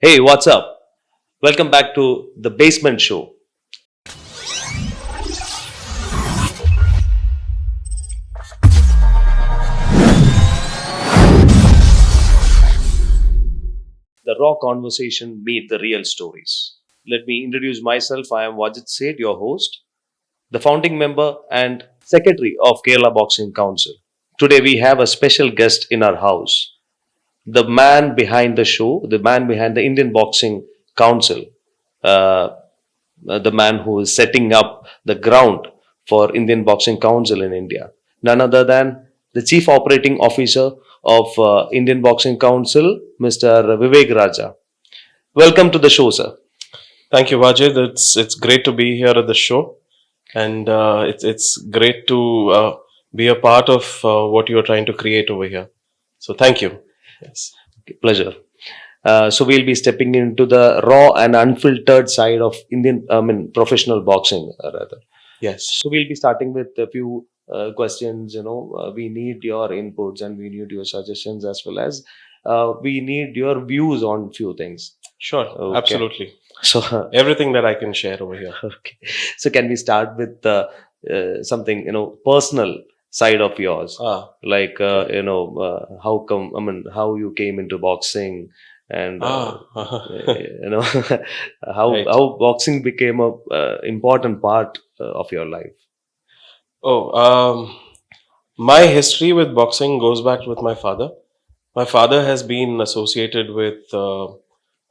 Hey, what's up? Welcome back to the Basement Show, the raw conversation meet the real stories. Let me introduce myself. I am Wajid Seth, your host, the founding member and secretary of Kerala Boxing Council. Today we have a special guest in our house, the man behind the show, the man behind the Indian Boxing Council, uh, the man who is setting up the ground for Indian Boxing Council in India. None other than the Chief Operating Officer of Indian Boxing Council, Mr. Vivek Raja. Welcome to the show, sir. Thank you, Wajid. It's great to be here at the show, and it's great to be a part of what you are trying to create over here. So thank you. Yes. Pleasure. So we'll be stepping into the raw and unfiltered side of professional boxing, rather. Yes. So we'll be starting with a few questions. We need your inputs and we need your suggestions as well as we need your views on few things. Sure. Okay. Absolutely. So Everything that I can share over here. okay. So can we start with something personal side of yours, Ah. like Okay. how come? I mean, how you came into boxing and Ah. you know how Right. boxing became a important part of your life. Oh. My history with boxing goes back with my father. My father has been associated with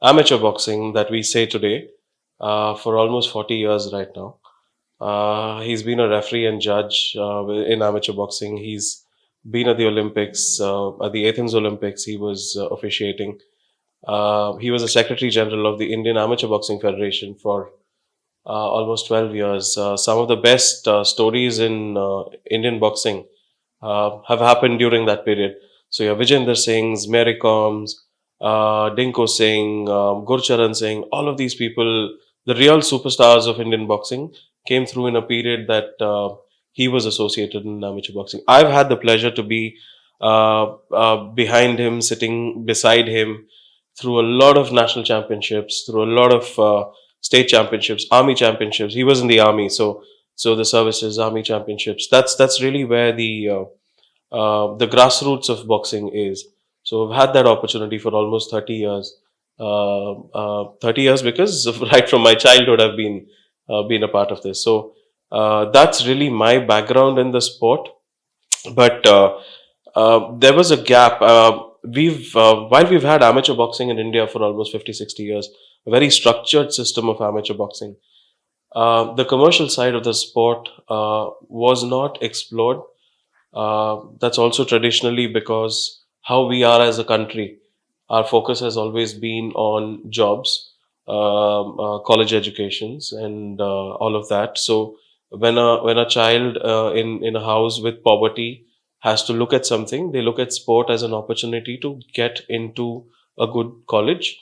amateur boxing that we say today for almost 40 years right now. He's been a referee and judge in amateur boxing. He's been at the Olympics, at the Athens Olympics. He was officiating. He was a Secretary General of the Indian Amateur Boxing Federation for almost 12 years. Some of the best stories in Indian boxing have happened during that period. So, yeah, Vijender Singh's, Mary Com's, Dinko Singh, Gurcharan Singh, all of these people, the real superstars of Indian boxing, came through in a period that he was associated in amateur boxing. I've had the pleasure to be behind him, sitting beside him through a lot of national championships, through a lot of state championships, army championships. He was in the army, so the services, army championships. That's really where the grassroots of boxing is. So I've had that opportunity for almost 30 years. 30 years because right from my childhood I've been a part of this. So that's really my background in the sport. But there was a gap. We've While we've had amateur boxing in India for almost 50, 60 years, a very structured system of amateur boxing. The commercial side of the sport was not explored. That's also traditionally because how we are as a country. Our focus has always been on jobs, college educations, and all of that. So when a child in a house with poverty has to look at something, they look at sport as an opportunity to get into a good college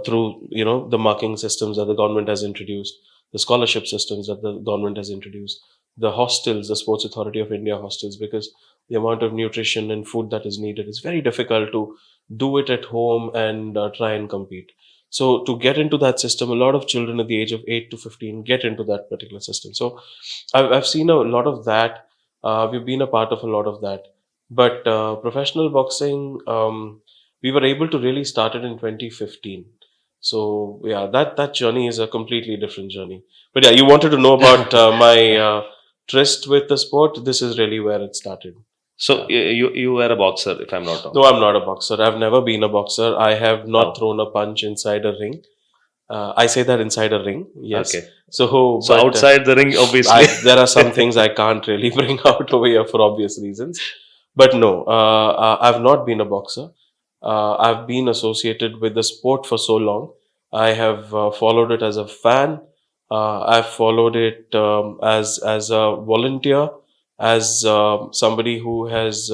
through the marking systems that the government has introduced, the scholarship systems that the government has introduced, the hostels, the Sports Authority of India hostels, because the amount of nutrition and food that is needed is very difficult to do it at home and try and compete. So to get into that system, a lot of children at the age of 8 to 15 get into that particular system. So I've seen a lot of that. We've been a part of a lot of that. But professional boxing, we were able to really start it in 2015. So yeah, that journey is a completely different journey. But yeah, you wanted to know about my tryst with the sport. This is really where it started. So Yeah. you were a boxer, if I'm not wrong. No, I'm not a boxer. I've never been a boxer. I have not Oh, thrown a punch inside a ring. I say that inside a ring, yes. okay. So, So but outside the ring, obviously. there are some things I can't really bring out over here for obvious reasons. But no, I've not been a boxer. I've been associated with the sport for so long. I have followed it as a fan. I've followed it as a volunteer, as somebody who has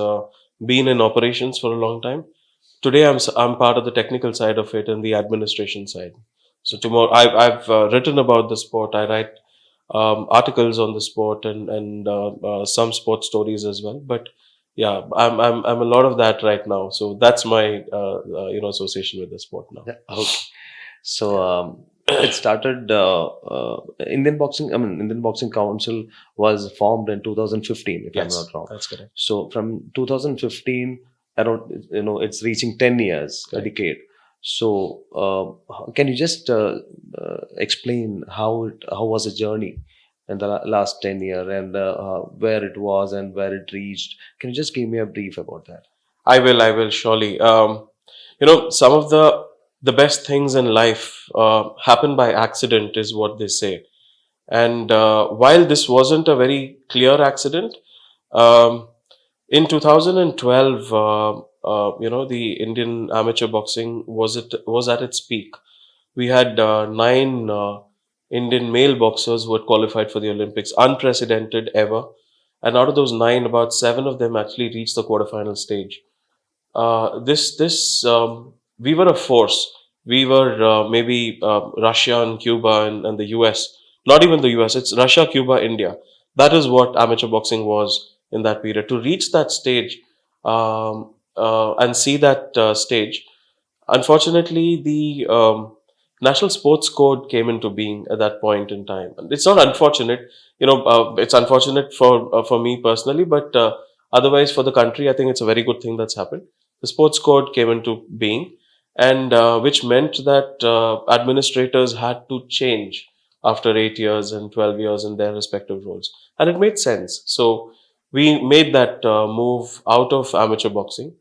been in operations for a long time. Today, I'm part of the technical side of it and the administration side. So tomorrow, I've written about the sport. I write articles on the sport and some sports stories as well. But yeah, I'm a lot of that right now. So that's my association with the sport now. Yeah, okay. So it started. Indian Boxing. I mean, Indian Boxing Council was formed in 2015, if I'm Yes, not wrong. that's correct. So from 2015, around, it's reaching 10 years, a Correct. decade. So can you just explain how was the journey in the last 10 year, and where it was and where it reached? Can you just give me a brief about that? I will surely. Some of the best things in life happen by accident, is what they say. And while this wasn't a very clear accident, um, in 2012, the Indian amateur boxing was at its peak. We had nine Indian male boxers who had qualified for the Olympics, unprecedented ever. And out of those nine, about seven of them actually reached the quarterfinal stage. This We were a force. We were maybe Russia and Cuba and the US. Not even the US. It's Russia, Cuba, India. That is what amateur boxing was in that period. To reach that stage and see that stage, unfortunately, the National Sports Code came into being at that point in time. And it's not unfortunate, it's unfortunate for me personally, but otherwise for the country, I think it's a very good thing that's happened. The Sports Code came into being, and which meant that administrators had to change after 8 years and 12 years in their respective roles, and it made sense. So we made that move out of amateur boxing,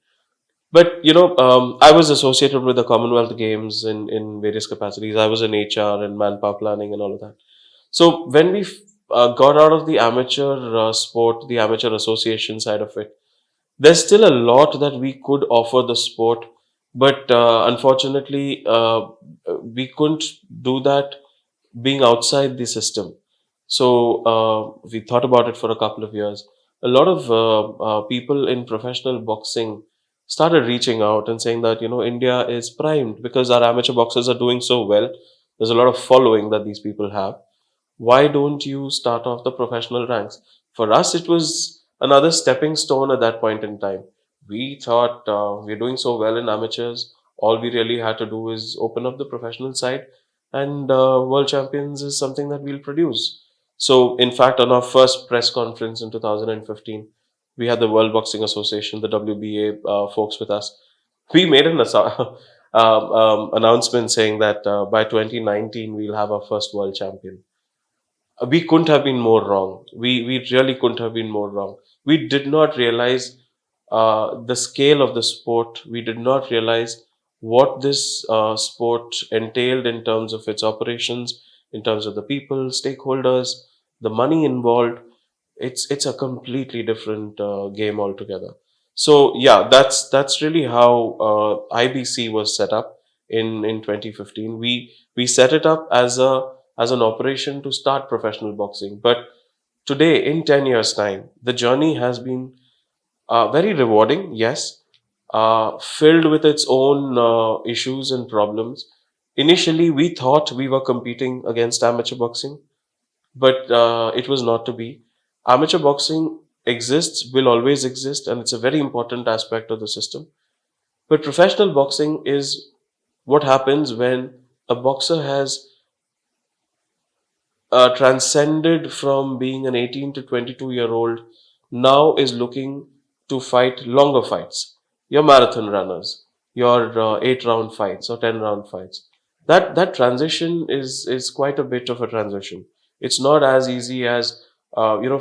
but I was associated with the Commonwealth Games in various capacities. I was in HR and manpower planning and all of that. So when we got out of the amateur sport, the amateur association side of it, there's still a lot that we could offer the sport, but unfortunately, we couldn't do that being outside the system. So we thought about it for a couple of years. A lot of people in professional boxing started reaching out and saying that India is primed because our amateur boxers are doing so well. There's a lot of following that these people have. Why don't you start off the professional ranks? For us, it was another stepping stone at that point in time. We thought we're doing so well in amateurs. All we really had to do is open up the professional side, and world champions is something that we'll produce. So, in fact, on our first press conference in 2015, we had the World Boxing Association, the WBA folks with us. We made an announcement saying that by 2019 we'll have our first world champion. We couldn't have been more wrong. We really couldn't have been more wrong. We did not realize the scale of the sport. We did not realize what this sport entailed in terms of its operations, in terms of the people, stakeholders, the money involved. It's a completely different game altogether. So yeah, that's really how IBC was set up in 2015. We set it up as an operation to start professional boxing. But today, in 10 years' time, the journey has been very rewarding, yes, filled with its own issues and problems. Initially, we thought we were competing against amateur boxing, but it was not to be. Amateur boxing exists, will always exist, and it's a very important aspect of the system. But professional boxing is what happens when a boxer has transcended from being an 18 to 22-year-old, now is looking to fight longer fights. Your marathon runners, your 8 round fights or 10 round fights. That transition is quite a bit of a transition. It's not as easy as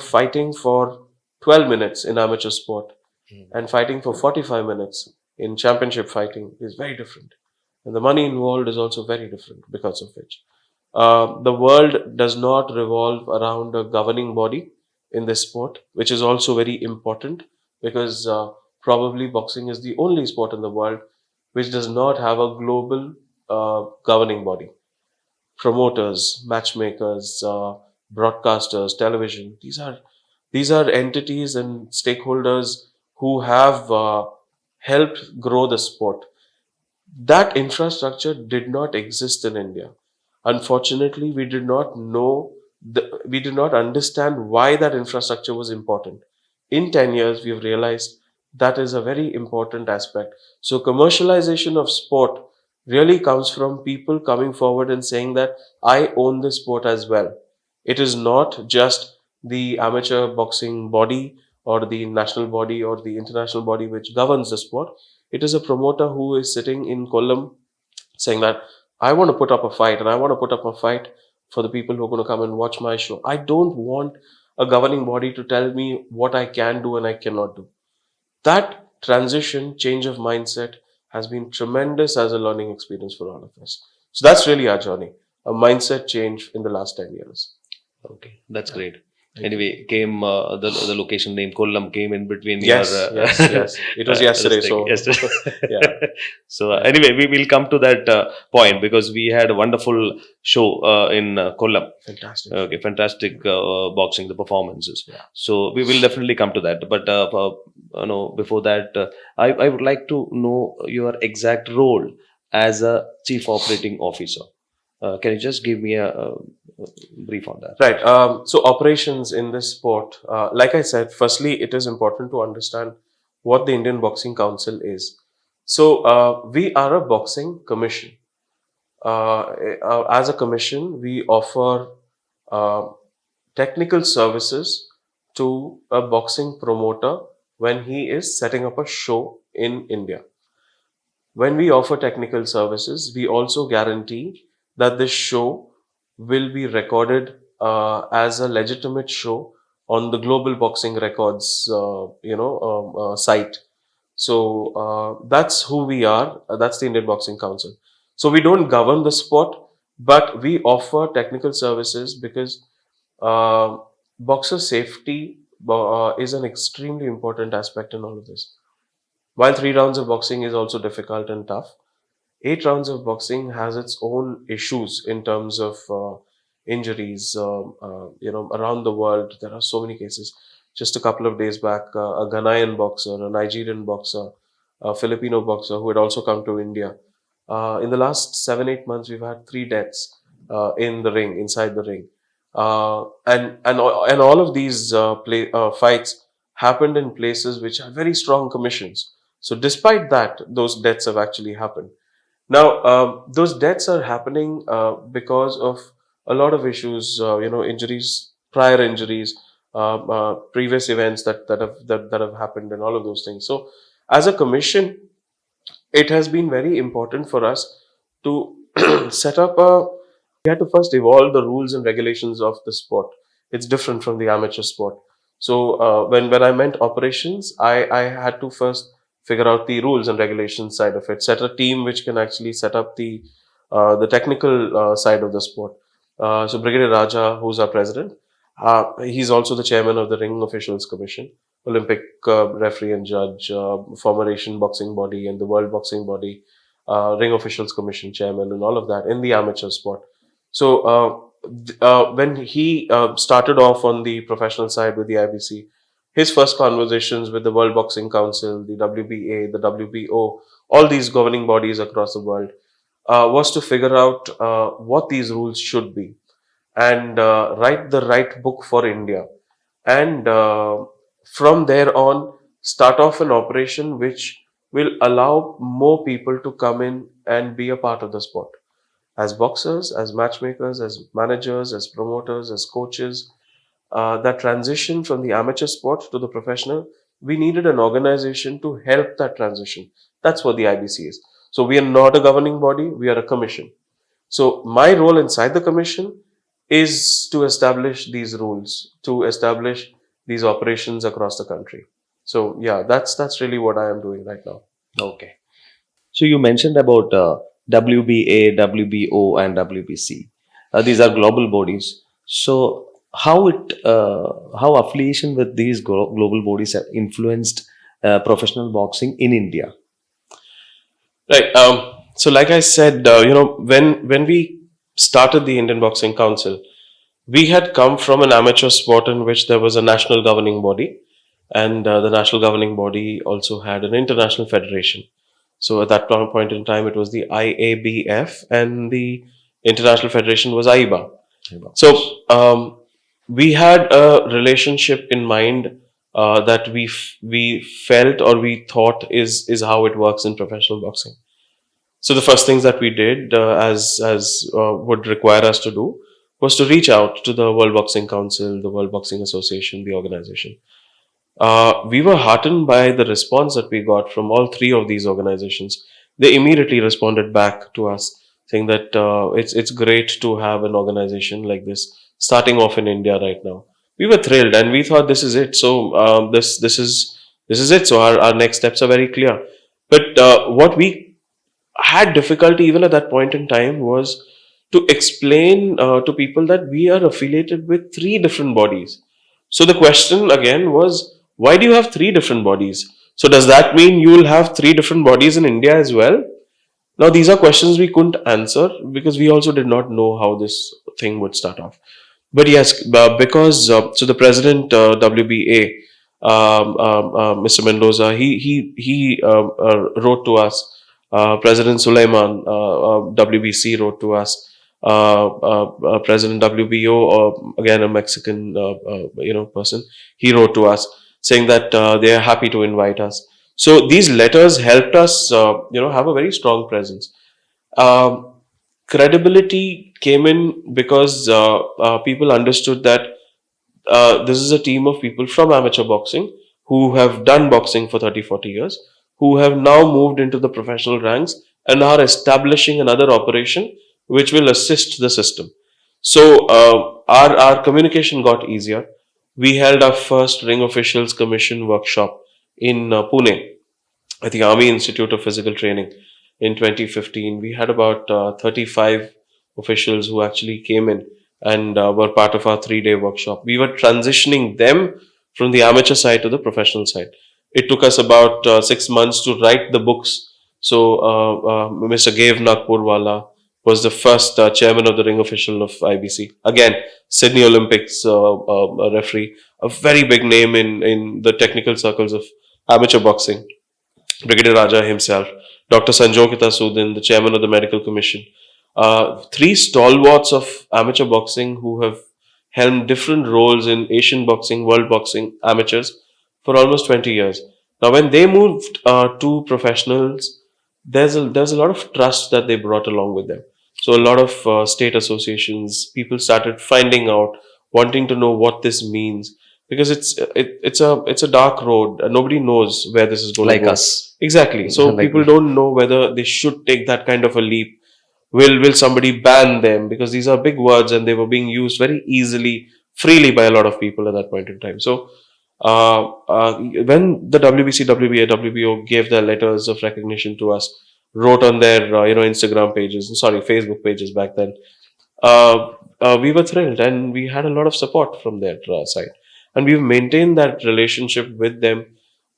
fighting for 12 minutes in amateur sport and fighting for 45 minutes in championship fighting is very different. And the money involved is also very different because of which. The world does not revolve around a governing body in this sport, which is also very important because probably boxing is the only sport in the world which does not have a global governing body. Promoters, matchmakers, broadcasters, television. These are entities and stakeholders who have helped grow the sport. That infrastructure did not exist in India. Unfortunately, we did not understand why that infrastructure was important. In 10 years, we've realized That is a very important aspect. So commercialization of sport really comes from people coming forward and saying that I own this sport as well. It is not just the amateur boxing body or the national body or the international body which governs the sport. It is a promoter who is sitting in Kollam saying that I want to put up a fight and I want to put up a fight for the people who are going to come and watch my show. I don't want a governing body to tell me what I can do and I cannot do. That transition, change of mindset has been tremendous as a learning experience for all of us. So that's really our journey, a mindset change in the last 10 years. Okay, that's Yeah. great. Thank you. Anyway, came the location name Kollam came in between your Yes, yes, yes. It was yesterday, this thing. so Yesterday. yeah, So yeah. anyway, we will come to that point because we had a wonderful show in Kollam. Fantastic. Okay, fantastic boxing, the performances. Yeah. So we will definitely come to that. But before that, I would like to know your exact role as a chief operating officer. Can you just give me a brief on that? Right. So operations in this sport, like I said, firstly, it is important to understand what the Indian Boxing Council is. So we are a boxing commission. As a commission, we offer uh, technical services to a boxing promoter when he is setting up a show in India. When we offer technical services, we also guarantee that this show will be recorded as a legitimate show on the Global Boxing Records, site. So that's who we are. That's the Indian Boxing Council. So we don't govern the sport, but we offer technical services because uh, boxer safety is an extremely important aspect in all of this. While 3 rounds of boxing is also difficult and tough, 8 rounds of boxing has its own issues in terms of injuries. Around the world, there are so many cases. Just a couple of days back, a Ghanaian boxer, a Nigerian boxer, a Filipino boxer who had also come to India. In the last 7-8 months, we've had 3 deaths in the ring, inside the ring, and all of these fights happened in places which have very strong commissions. So, despite that, those deaths have actually happened. Now, those deaths are happening because of a lot of issues, injuries, prior injuries, previous events that have happened, and all of those things. So, as a commission, it has been very important for us to set up a. We had to first evolve the rules and regulations of the sport. It's different from the amateur sport. So when I meant operations, I had to first figure out the rules and regulations side of it. Set a team which can actually set up the technical side of the sport. So Brigadier Raja, who's our president, he's also the chairman of the Ring Officials Commission, Olympic referee and judge, former Asian boxing body and the World Boxing Body, Ring Officials Commission chairman, and all of that in the amateur sport. So when he started off on the professional side with the IBC, his first conversations with the World Boxing Council, the WBA, the WBO, all these governing bodies across the world, was to figure out what these rules should be and write the right book for India. And from there on, start off an operation which will allow more people to come in and be a part of the sport as boxers, as matchmakers, as managers, as promoters, as coaches. That transition from the amateur sport to the professional, we needed an organization to help that transition. That's what the IBC is. So we are not a governing body, we are a commission. So my role inside the commission is to establish these rules, to establish these operations across the country. So yeah, that's really what I am doing right now. Okay. So you mentioned about WBA, WBO, and WBC. These are global bodies. So how affiliation with these global bodies have influenced professional boxing in India? Right. So, like I said, when we started the Indian Boxing Council, we had come from an amateur sport in which there was a national governing body, and the national governing body also had an international federation. So, at that point in time, it was the IABF, and the international federation was AIBA. So, we had a relationship in mind that we felt or we thought is how it works in professional boxing. So the first things that we did, as would require us to do, was to reach out to the World Boxing Council, the World Boxing Association, the organization. We were heartened by the response that we got from all three of these organizations. They immediately responded back to us saying that it's great to have an organization like this starting off in India right now. We were thrilled and we thought this is it. So this is it. So our next steps are very clear. But what we had difficulty even at that point in time was to explain to people that we are affiliated with three different bodies. So the question again was, why do you have three different bodies? So does that mean you will have three different bodies in India as well? Now these are questions we couldn't answer because we also did not know how this thing would start off. But yes, because so the president WBA, Mr. Mendoza, he wrote to us. President Sulaiman, WBC, wrote to us. President WBO, again a Mexican person, he wrote to us saying that they are happy to invite us. So these letters helped us, have a very strong presence. Um, Credibility came in because people understood that this is a team of people from amateur boxing who have done boxing for 30, 40 years, who have now moved into the professional ranks and are establishing another operation which will assist the system. So our communication got easier. We held our first Ring Officials Commission workshop in Pune at the Army Institute of Physical Training in 2015. We had about 35 officials who actually came in and were part of our 3 day workshop. We were transitioning them from the amateur side to the professional side. It took us about 6 months to write the books. So, Mr. Gav Nagpurwala was the first chairman of the ring official of IBC. Again, Sydney Olympics referee, a very big name in the technical circles of amateur boxing. Brigadier Raja himself, Dr. Sanjokita Sudin, the chairman of the medical commission, three stalwarts of amateur boxing who have held different roles in Asian boxing, world boxing, amateurs for almost 20 years. Now, when they moved to professionals, there's a lot of trust that they brought along with them. So a lot of state associations, people started finding out, wanting to know what this means because it's a dark road. Nobody knows where this is going to Like go. us. Exactly. So Like people me. don't know whether they should take that kind of a leap. Will somebody ban them? Because these are big words and they were being used very easily, freely by a lot of people at that point in time. So when the WBC, WBA, WBO gave their letters of recognition to us, wrote on their Instagram pages, sorry, Facebook pages back then, we were thrilled and we had a lot of support from their side. And we've maintained that relationship with them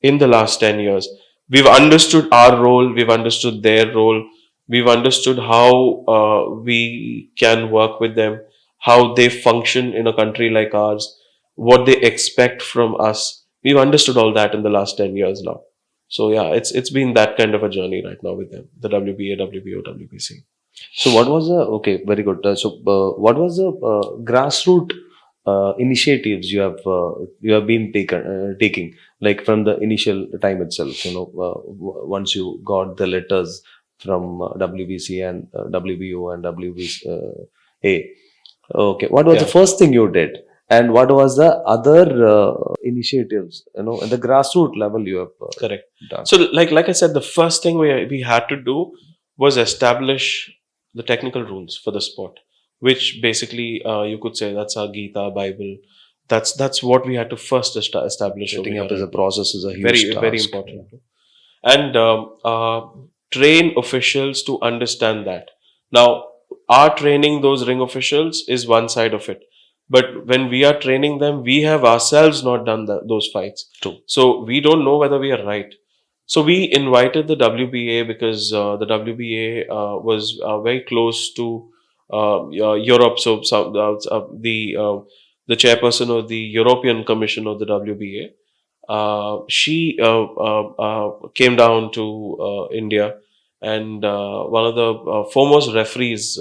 in the last 10 years. We've understood our role, we've understood their role, we've understood how we can work with them, how they function in a country like ours, what they expect from us. We've understood all that in the last 10 years now. So yeah, it's been that kind of a journey right now with them, the WBA, WBO, WBC. So what was the okay? Very good. What was the grassroots initiatives you have been taking like from the initial time itself? Once you got the letters from WBC and WBO and WBC A. Okay, what was the Yeah. first thing you did, and what was the other initiatives? At the grassroots level you have Correct. done. So, like I said, the first thing we had to do was establish the technical rules for the sport, which basically you could say that's our Gita Bible. That's what we had to first establish over Setting here. up as a process is a huge Very task. important, and train officials to understand that. Now, our training those ring officials is one side of it, but when we are training them, we have ourselves not done those fights, True. so we don't know whether we are right. So we invited the WBA because the WBA was very close to Europe. So the chairperson of the European Commission of the WBA, she came down to India, and one of the foremost referees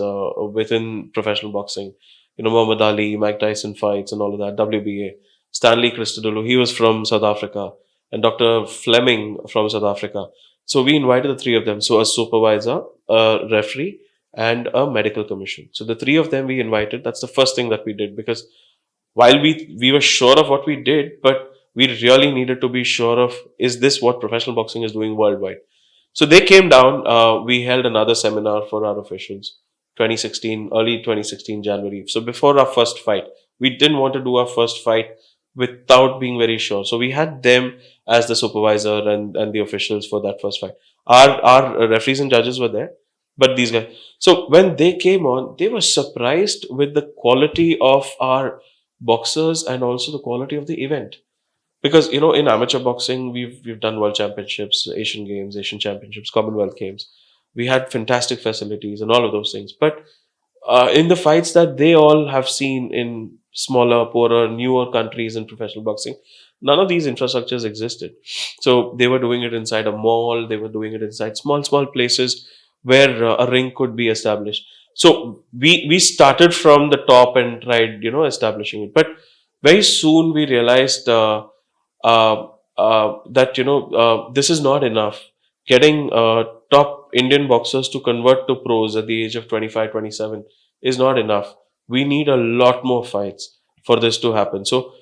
within professional boxing, Muhammad Ali, Mike Tyson fights, and all of that, WBA. Stanley Christodoulou, he was from South Africa, and Dr. Fleming from South Africa. So we invited the three of them. So a supervisor, a referee, and a medical commission. So the three of them we invited. That's the first thing that we did, because while we were sure of what we did, but we really needed to be sure of, is this what professional boxing is doing worldwide? So they came down. We held another seminar for our officials, 2016, early 2016 January. So before our first fight, we didn't want to do our first fight without being very sure. So we had them as the supervisor and the officials for that first fight. Our referees and judges were there, but these guys. So when they came on, they were surprised with the quality of our boxers and also the quality of the event. Because in amateur boxing, we've done world championships, Asian games, Asian championships, Commonwealth games. We had fantastic facilities and all of those things. But in the fights that they all have seen in smaller, poorer, newer countries in professional boxing, none of these infrastructures existed. So they were doing it inside a mall. They were doing it inside small places where a ring could be established. So we started from the top and tried establishing it. But very soon we realized that this is not enough. Getting top Indian boxers to convert to pros at the age of 25, 27 is not enough. We need a lot more fights for this to happen. So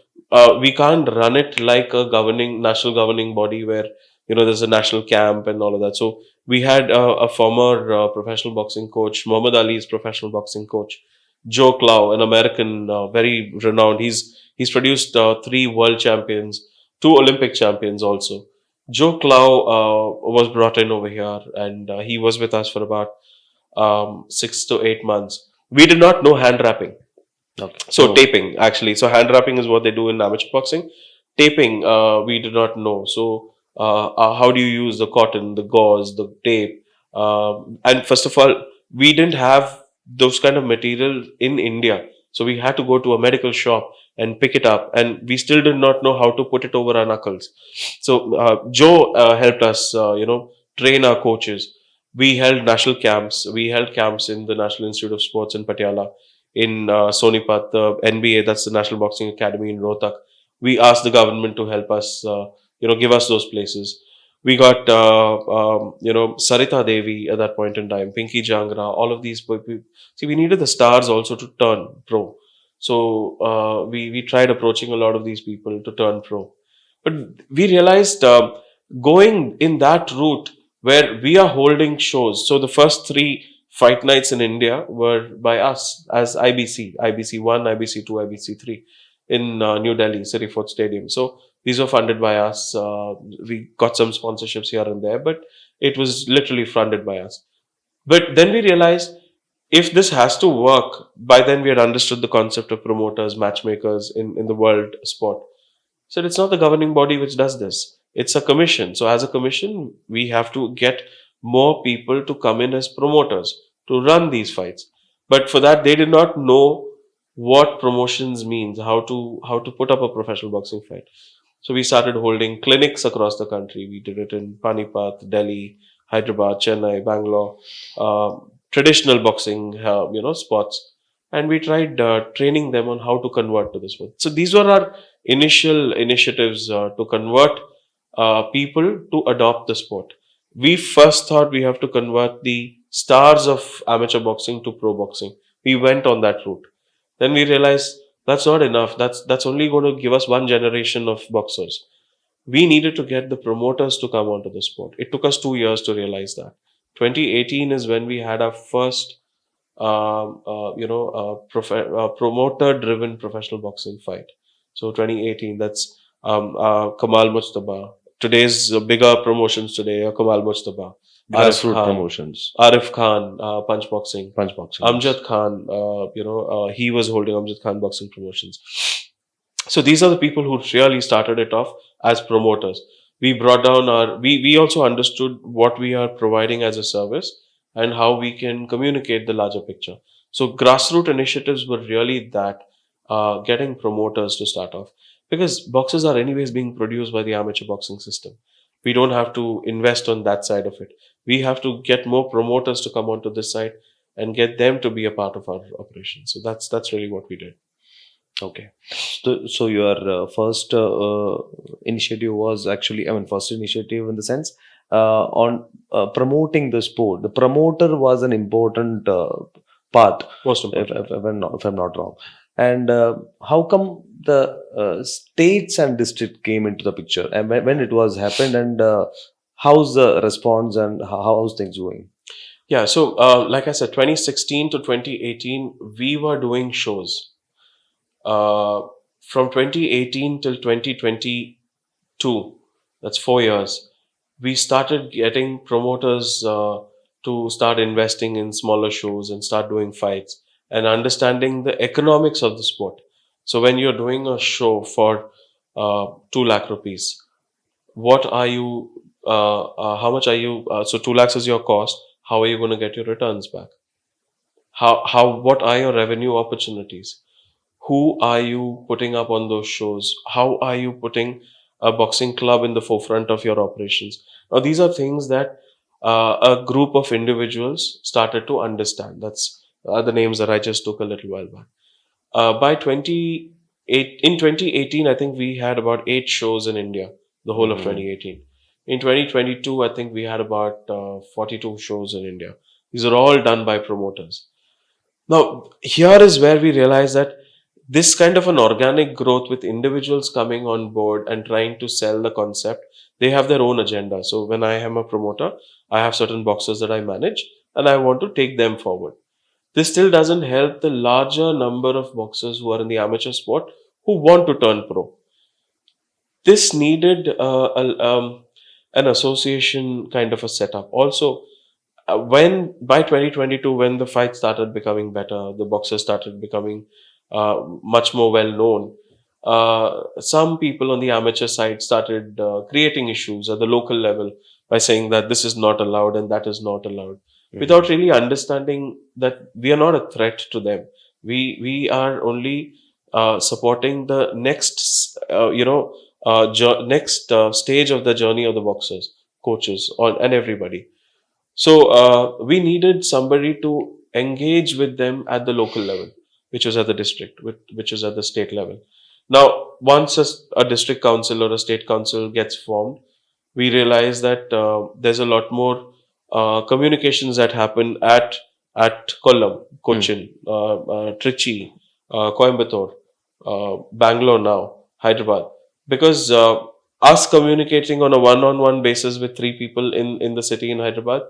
we can't run it like a national governing body where there's a national camp and all of that. So we had a former professional boxing coach, Muhammad Ali's professional boxing coach, Joe Clow, an American, very renowned. He's produced three world champions, two Olympic champions also. Joe Clow was brought in over here, and he was with us for about 6 to 8 months. We did not know hand wrapping. Okay. So taping, actually. So hand wrapping is what they do in amateur boxing. Taping, we did not know. So how do you use the cotton, the gauze, the tape? And first of all, we didn't have those kind of material in India. So we had to go to a medical shop and pick it up, and we still did not know how to put it over our knuckles. So Joe helped us, train our coaches. We held national camps. We held camps in the National Institute of Sports in Patiala, in Sonipat, the NBA, that's the National Boxing Academy in Rohtak. We asked the government to help us, give us those places. We got, Sarita Devi at that point in time, Pinky Jangra, all of these people. See, we needed the stars also to turn pro. So we tried approaching a lot of these people to turn pro. But we realized going in that route where we are holding shows. So the first three fight nights in India were by us as IBC 1, IBC 2, IBC 3 in New Delhi, City Fort Stadium. So these were funded by us. We got some sponsorships here and there, but it was literally funded by us. But then we realized, if this has to work, by then we had understood the concept of promoters, matchmakers in the world sport. So it's not the governing body which does this. It's a commission. So as a commission, we have to get more people to come in as promoters to run these fights. But for that, they did not know what promotions means, how to put up a professional boxing fight. So we started holding clinics across the country. We did it in Panipat, Delhi, Hyderabad, Chennai, Bangalore, traditional boxing, spots, and we tried training them on how to convert to this one. So these were our initial initiatives to convert people to adopt the sport. We first thought we have to convert the stars of amateur boxing to pro boxing. We went on that route. Then we realized that's not enough. That's only going to give us one generation of boxers. We needed to get the promoters to come onto the sport. It took us 2 years to realize that. 2018 is when we had our first, promoter-driven professional boxing fight. So 2018, that's Kamal Mustafa. Today's bigger promotions today are Kamal Mustafa, Arif Grassroots Khan, promotions, Arif Khan, Punch Boxing, punch boxing. Amjad Khan. He was holding Amjad Khan Boxing Promotions. So these are the people who really started it off as promoters. We brought down we also understood what we are providing as a service and how we can communicate the larger picture. So grassroots initiatives were really that, getting promoters to start off, because boxes are anyways being produced by the amateur boxing system. We don't have to invest on that side of it. We have to get more promoters to come onto this side and get them to be a part of our operation. So that's really what we did. Okay. So your first initiative was actually, I mean, first initiative in the sense on promoting the sport. The promoter was an important part, Most important. if I'm not wrong. And how come the states and district came into the picture, and when it was happened, and how's the response, and how's things going? Yeah, so like I said, 2016 to 2018, we were doing shows. Uh, from 2018 till 2022, that's 4 years, we started getting promoters to start investing in smaller shows and start doing fights and understanding the economics of the sport. So when you're doing a show for 2 lakh rupees, what are you, how much are you, so 2 lakhs is your cost, how are you going to get your returns back? What are your revenue opportunities? Who are you putting up on those shows? How are you putting a boxing club in the forefront of your operations? Now, these are things that a group of individuals started to understand. That's the names that I just took a little while back. By 2018, I think we had about 8 shows in India, the whole of Mhm. 2018. In 2022, I think we had about 42 shows in India. These are all done by promoters. Now, here is where we realize that this kind of an organic growth with individuals coming on board and trying to sell the concept, they have their own agenda. So, when I am a promoter, I have certain boxers that I manage and I want to take them forward. This still doesn't help the larger number of boxers who are in the amateur sport who want to turn pro. This needed an association kind of a setup. Also, when by 2022, when the fight started becoming better, the boxers started becoming much more well known. Some people on the amateur side started creating issues at the local level by saying that this is not allowed and that is not allowed, without Mhm. really understanding that we are not a threat to them. We are only supporting the next next stage of the journey of the boxers, coaches, and everybody. So we needed somebody to engage with them at the local level, which was at the district, which was at the state level. Now, once a district council or a state council gets formed, we realize that there's a lot more communications that happen at Kollam, Mm. Cochin, Trichy, Coimbatore, Bangalore now, Hyderabad, because us communicating on a one-on-one basis with 3 people in the city in Hyderabad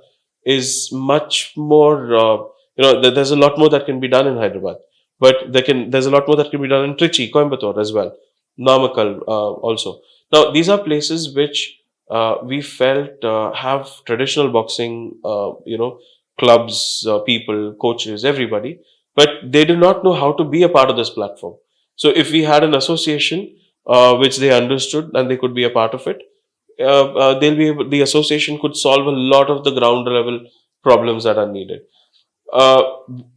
is much more. There's a lot more that can be done in Hyderabad, but there's a lot more that can be done in Trichy, Coimbatore as well, Namakkal also. Now these are places which we felt have traditional boxing, clubs, people, coaches, everybody, but they do not know how to be a part of this platform. So if we had an association which they understood and they could be a part of it, the association could solve a lot of the ground level problems that are needed. Uh,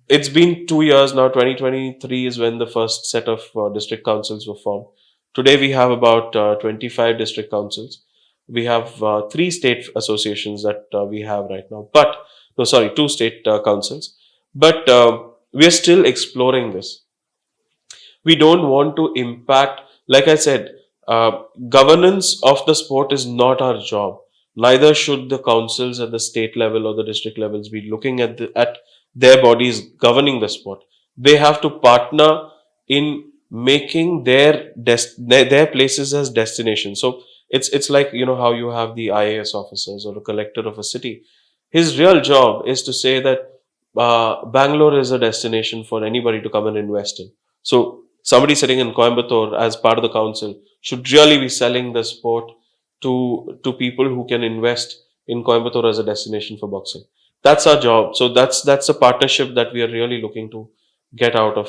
it's been 2 years now. 2023 is when the first set of district councils were formed. Today we have about 25 district councils. We have 3 state associations that we have right now. But no, sorry, 2 state councils. But we are still exploring this. We don't want to impact, like I said, uh, governance of the sport is not our job. Neither should the councils at the state level or the district levels be looking at their bodies governing the sport. They have to partner in making their places as destinations. So it's like, how you have the IAS officers or a collector of a city. His real job is to say that Bangalore is a destination for anybody to come and invest in. So somebody sitting in Coimbatore as part of the council should really be selling the sport to people who can invest in Coimbatore as a destination for boxing. That's our job. So that's a partnership that we are really looking to get out of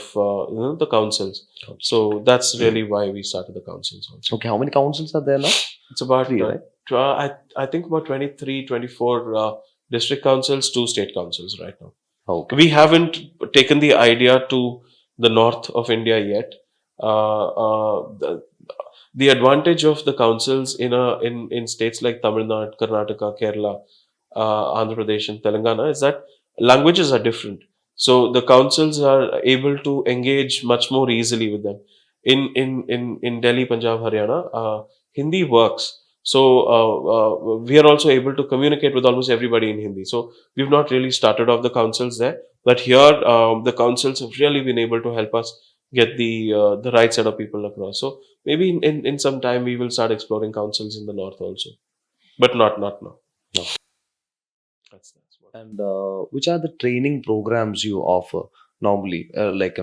the councils. So that's really why we started the councils also. Okay, how many councils are there now? It's about Three, right? I think about 23, 24 district councils, 2 state councils right now. Okay. We haven't taken the idea to the north of India yet. The advantage of the councils in states like Tamil Nadu, Karnataka, Kerala, Andhra Pradesh, and Telangana is that languages are different. So the councils are able to engage much more easily with them. In Delhi, Punjab, Haryana, Hindi works. So we are also able to communicate with almost everybody in Hindi. So we've not really started off the councils there, but here the councils have really been able to help us get the right set of people across. So maybe in some time we will start exploring councils in the north also, but not now. No. That's what. And which are the training programs you offer normally? Like,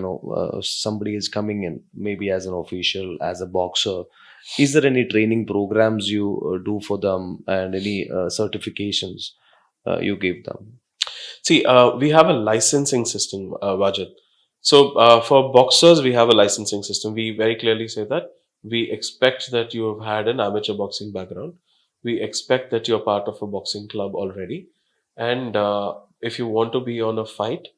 somebody is coming in, maybe as an official, as a boxer. Is there any training programs you do for them, and any certifications you give them? See, we have a licensing system, Vajat. So, for boxers, we have a licensing system. We very clearly say that we expect that you have had an amateur boxing background. We expect that you're part of a boxing club already. And if you want to be on a fight,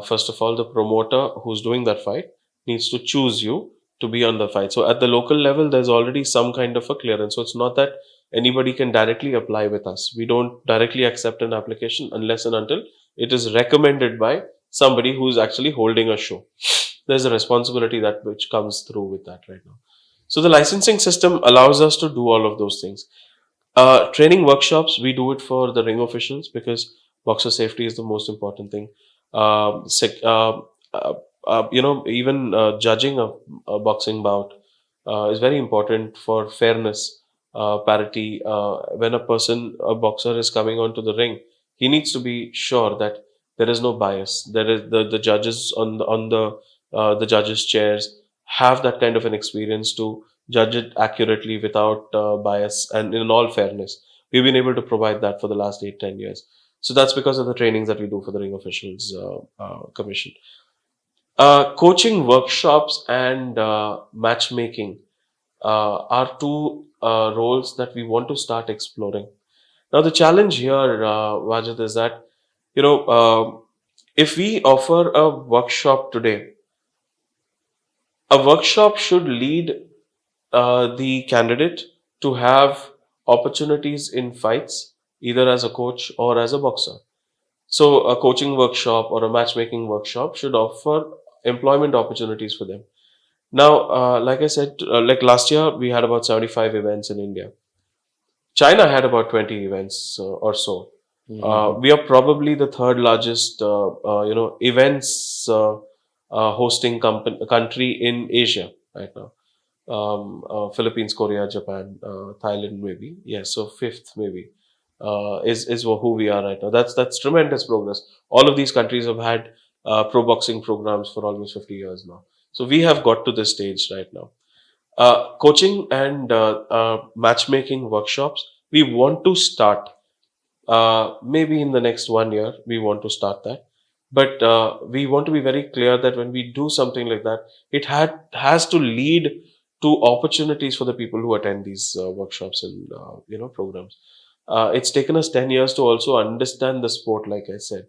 first of all, the promoter who's doing that fight needs to choose you to be on the fight. So, at the local level, there's already some kind of a clearance. So, it's not that anybody can directly apply with us. We don't directly accept an application unless and until it is recommended by somebody who's actually holding a show. There's a responsibility that which comes through with that right now. So the licensing system allows us to do all of those things. Training workshops, we do it for the ring officials because boxer safety is the most important thing. Even judging a boxing bout is very important for fairness, parity. When a boxer is coming onto the ring, he needs to be sure that there is no bias. There is the judges on the judges' chairs have that kind of an experience to judge it accurately without bias and in all fairness. We've been able to provide that for the last 8-10 years. So that's because of the trainings that we do for the Ring Officials Commission. Coaching workshops and matchmaking are two roles that we want to start exploring. Now, the challenge here, Vajat, is that if we offer a workshop today, a workshop should lead the candidate to have opportunities in fights, either as a coach or as a boxer. So, a coaching workshop or a matchmaking workshop should offer employment opportunities for them. Now, like I said, like last year, we had about 75 events in India. China had about 20 events or so. Mhm. We are probably the third largest, events hosting country in Asia right now. Philippines, Korea, Japan, Thailand, maybe. Yes, so fifth maybe is who we are right now. That's tremendous progress. All of these countries have had pro boxing programs for almost 50 years now. So we have got to this stage right now. Coaching and matchmaking workshops. We want to start maybe in the next 1 year. We want to start that, but we want to be very clear that when we do something like that, it has to lead to opportunities for the people who attend these workshops and programs. It's taken us 10 years to also understand the sport, like I said.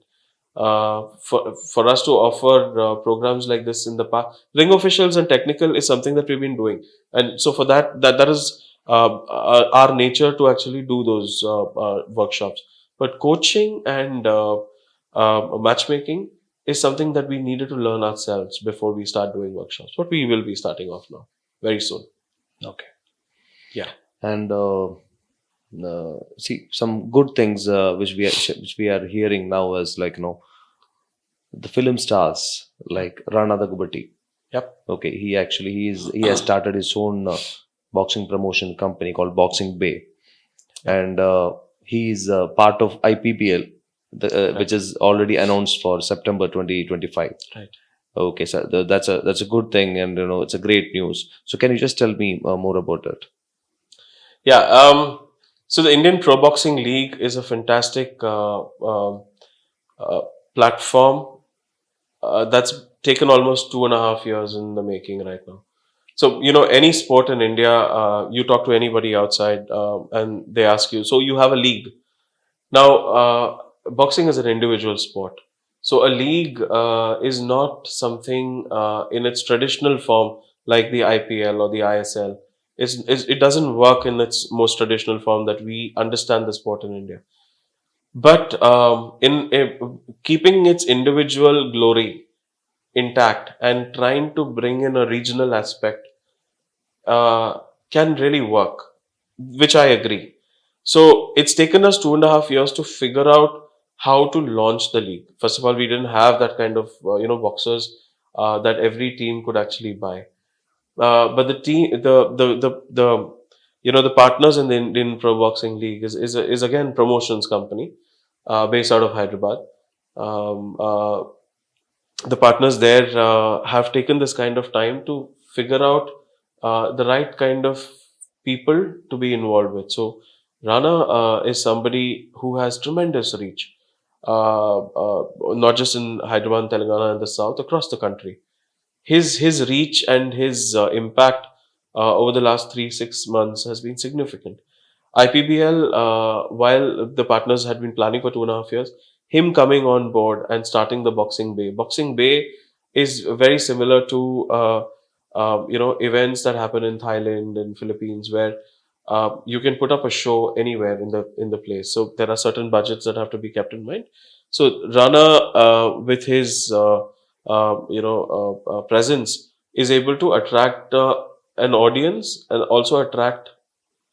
For us to offer programs like this in the past, ring officials and technical is something that we've been doing, and so for that is our nature to actually do those workshops. But coaching and matchmaking is something that we needed to learn ourselves before we start doing workshops. But we will be starting off now very soon. Okay. Yeah. And see, some good things which we are hearing now is, like, the film stars like Rana Daggubati. Yep. Okay, he has started his own boxing promotion company called Boxing Bay, and he's part of IPPL, Right. which is already announced for September 2025. Right. Okay, so that's a good thing, and it's a great news. So can you just tell me more about it? Yeah. So the Indian Pro Boxing League is a fantastic uh, platform that's taken almost 2.5 years in the making right now. So, any sport in India, you talk to anybody outside and they ask you, so you have a league. Now, boxing is an individual sport. So, a league is not something in its traditional form like the IPL or the ISL. It doesn't work in its most traditional form that we understand the sport in India. but keeping its individual glory intact and trying to bring in a regional aspect can really work, which I agree. So it's taken us 2.5 years to figure out how to launch the league. First of all, we didn't have that kind of boxers that every team could actually buy. But the team, the partners in the Indian Pro Boxing League is again promotions company based out of Hyderabad. Um, uh, the partners there have taken this kind of time to figure out the right kind of people to be involved with. So Rana is somebody who has tremendous reach, not just in Hyderabad, Telangana, and the south, across the country. His reach and his impact over the last 3 6 months has been significant. IPBL, while the partners had been planning for 2.5 years, him coming on board and starting the Boxing Bay. Boxing Bay is very similar to events that happen in Thailand and Philippines, where you can put up a show anywhere in the place. So there are certain budgets that have to be kept in mind. So Rana, with his presence, is able to attract an audience and also attract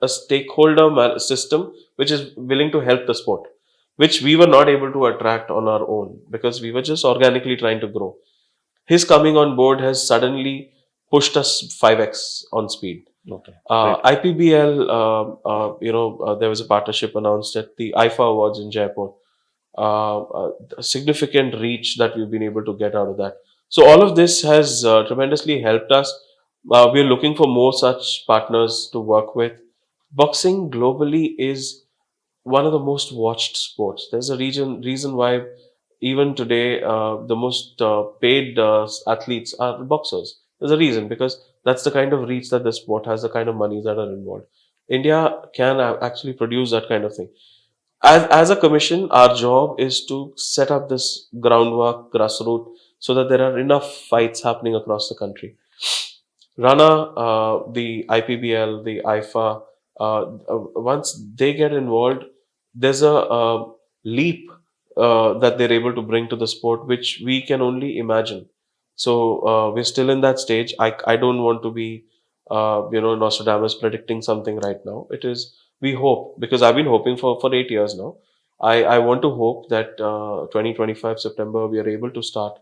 a stakeholder system which is willing to help the sport, which we were not able to attract on our own because we were just organically trying to grow. His coming on board has suddenly pushed us 5x on speed. Okay, great. IPBL, there was a partnership announced at the IFA Awards in Jaipur. A significant reach that we've been able to get out of that. So all of this has tremendously helped us. We're looking for more such partners to work with. Boxing globally is one of the most watched sports. There's a reason why even today the most paid athletes are boxers. There's a reason because that's the kind of reach that the sport has, the kind of monies that are involved. India can actually produce that kind of thing. As a commission, our job is to set up this groundwork, grassroots, so that there are enough fights happening across the country. Rana, the IPBL, the IFA, once they get involved, there's a leap that they're able to bring to the sport, which we can only imagine. So we're still in that stage. I don't want to be, Nostradamus predicting something right now. It is, we hope, because I've been hoping for 8 years now. I want to hope that 2025 September we are able to start.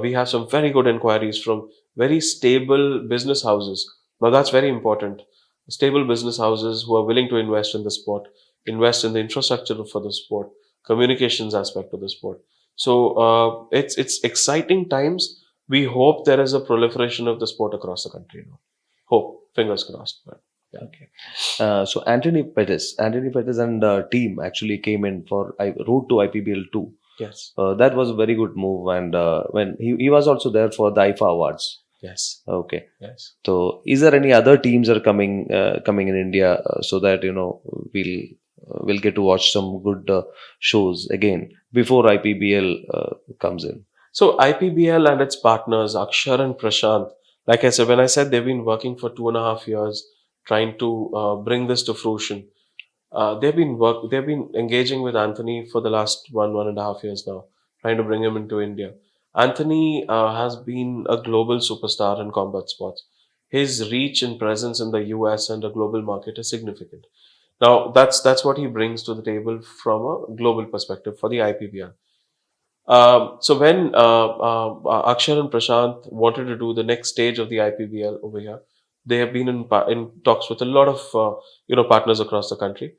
We have some very good inquiries from very stable business houses. Now that's very important. Stable business houses who are willing to invest in the sport, invest in the infrastructure for the sport, communications aspect of the sport. So it's exciting times. We hope there is a proliferation of the sport across the country now. Hope, fingers crossed. But yeah. Okay. So Anthony Pettis and team actually came in for route to IPBL 2. Yes. That was a very good move, and when he was also there for the IFA awards. Yes. Okay. Yes. So, is there any other teams are coming in India so that we'll get to watch some good shows again before IPBL comes in? So IPBL and its partners, Akshar and Prashant, like I said, when I said they've been working for 2.5 years trying to bring this to fruition, they've been engaging with Anthony for the last 1.5 years now, trying to bring him into India. Anthony has been a global superstar in combat sports. His reach and presence in the US and the global market is significant. Now that's what he brings to the table from a global perspective for the IPBL. So when Akshar and Prashant wanted to do the next stage of the IPBL over here, they have been in talks with a lot of partners across the country.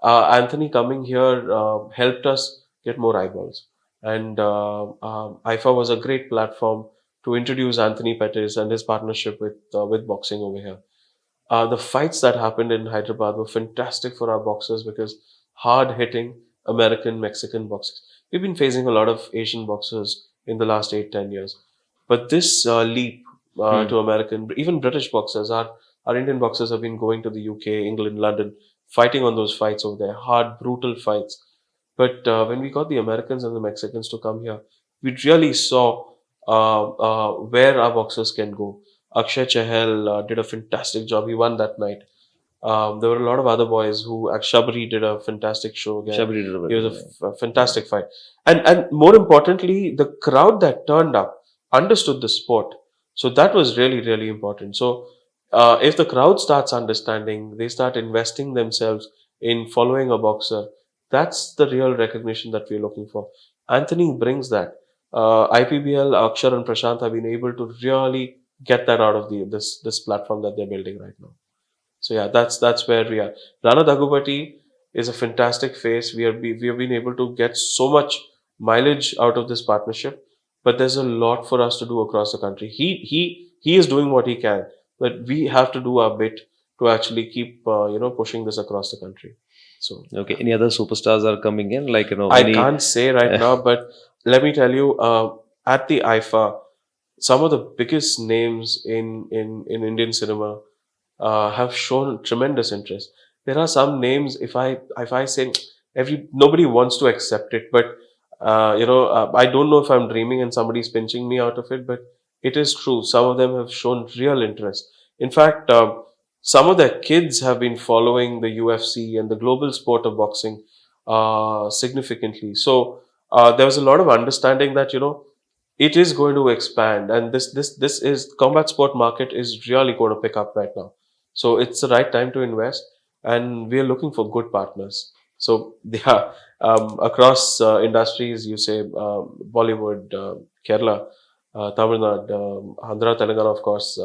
Anthony coming here helped us get more eyeballs, and IFA was a great platform to introduce Anthony Pettis and his partnership with boxing over here. The fights that happened in Hyderabad were fantastic for our boxers because hard hitting American, Mexican boxers. We've been facing a lot of Asian boxers in the last 8 10 years. But this leap Hmm. to American, even British boxers, our Indian boxers have been going to the UK, England, London, fighting on those fights over there, hard, brutal fights. But when we got the Americans and the Mexicans to come here, we really saw where our boxers can go. Akshay Chahal did a fantastic job. He won that night. There were a lot of other boys who, Shabri did a fantastic show again. Shabri did a It was a, very a fantastic fight, and more importantly, the crowd that turned up understood the sport. So that was really really important. So if the crowd starts understanding, they start investing themselves in following a boxer. That's the real recognition that we're looking for. Anthony brings that. IPBL, Akshar and Prashant have been able to really get that out of this platform that they're building right now. So yeah, that's where we are. Rana Daggubati is a fantastic face. We have been able to get so much mileage out of this partnership, but there's a lot for us to do across the country. He is doing what he can, but we have to do our bit to actually keep pushing this across the country. So okay. Any other superstars are coming in? Like, I any. can't say right now, but let me tell you, at the IFA, some of the biggest names in Indian cinema have shown tremendous interest. There are some names, if I say nobody wants to accept it, but I don't know if I'm dreaming and somebody's pinching me out of it, but it is true. Some of them have shown real interest. In fact, some of their kids have been following the UFC and the global sport of boxing significantly. So there was a lot of understanding that it is going to expand, and this is combat sport market is really going to pick up right now. So it's the right time to invest, and we are looking for good partners. So yeah, across industries, you say Bollywood, Kerala, Tamil Nadu, Andhra, Telangana, of course,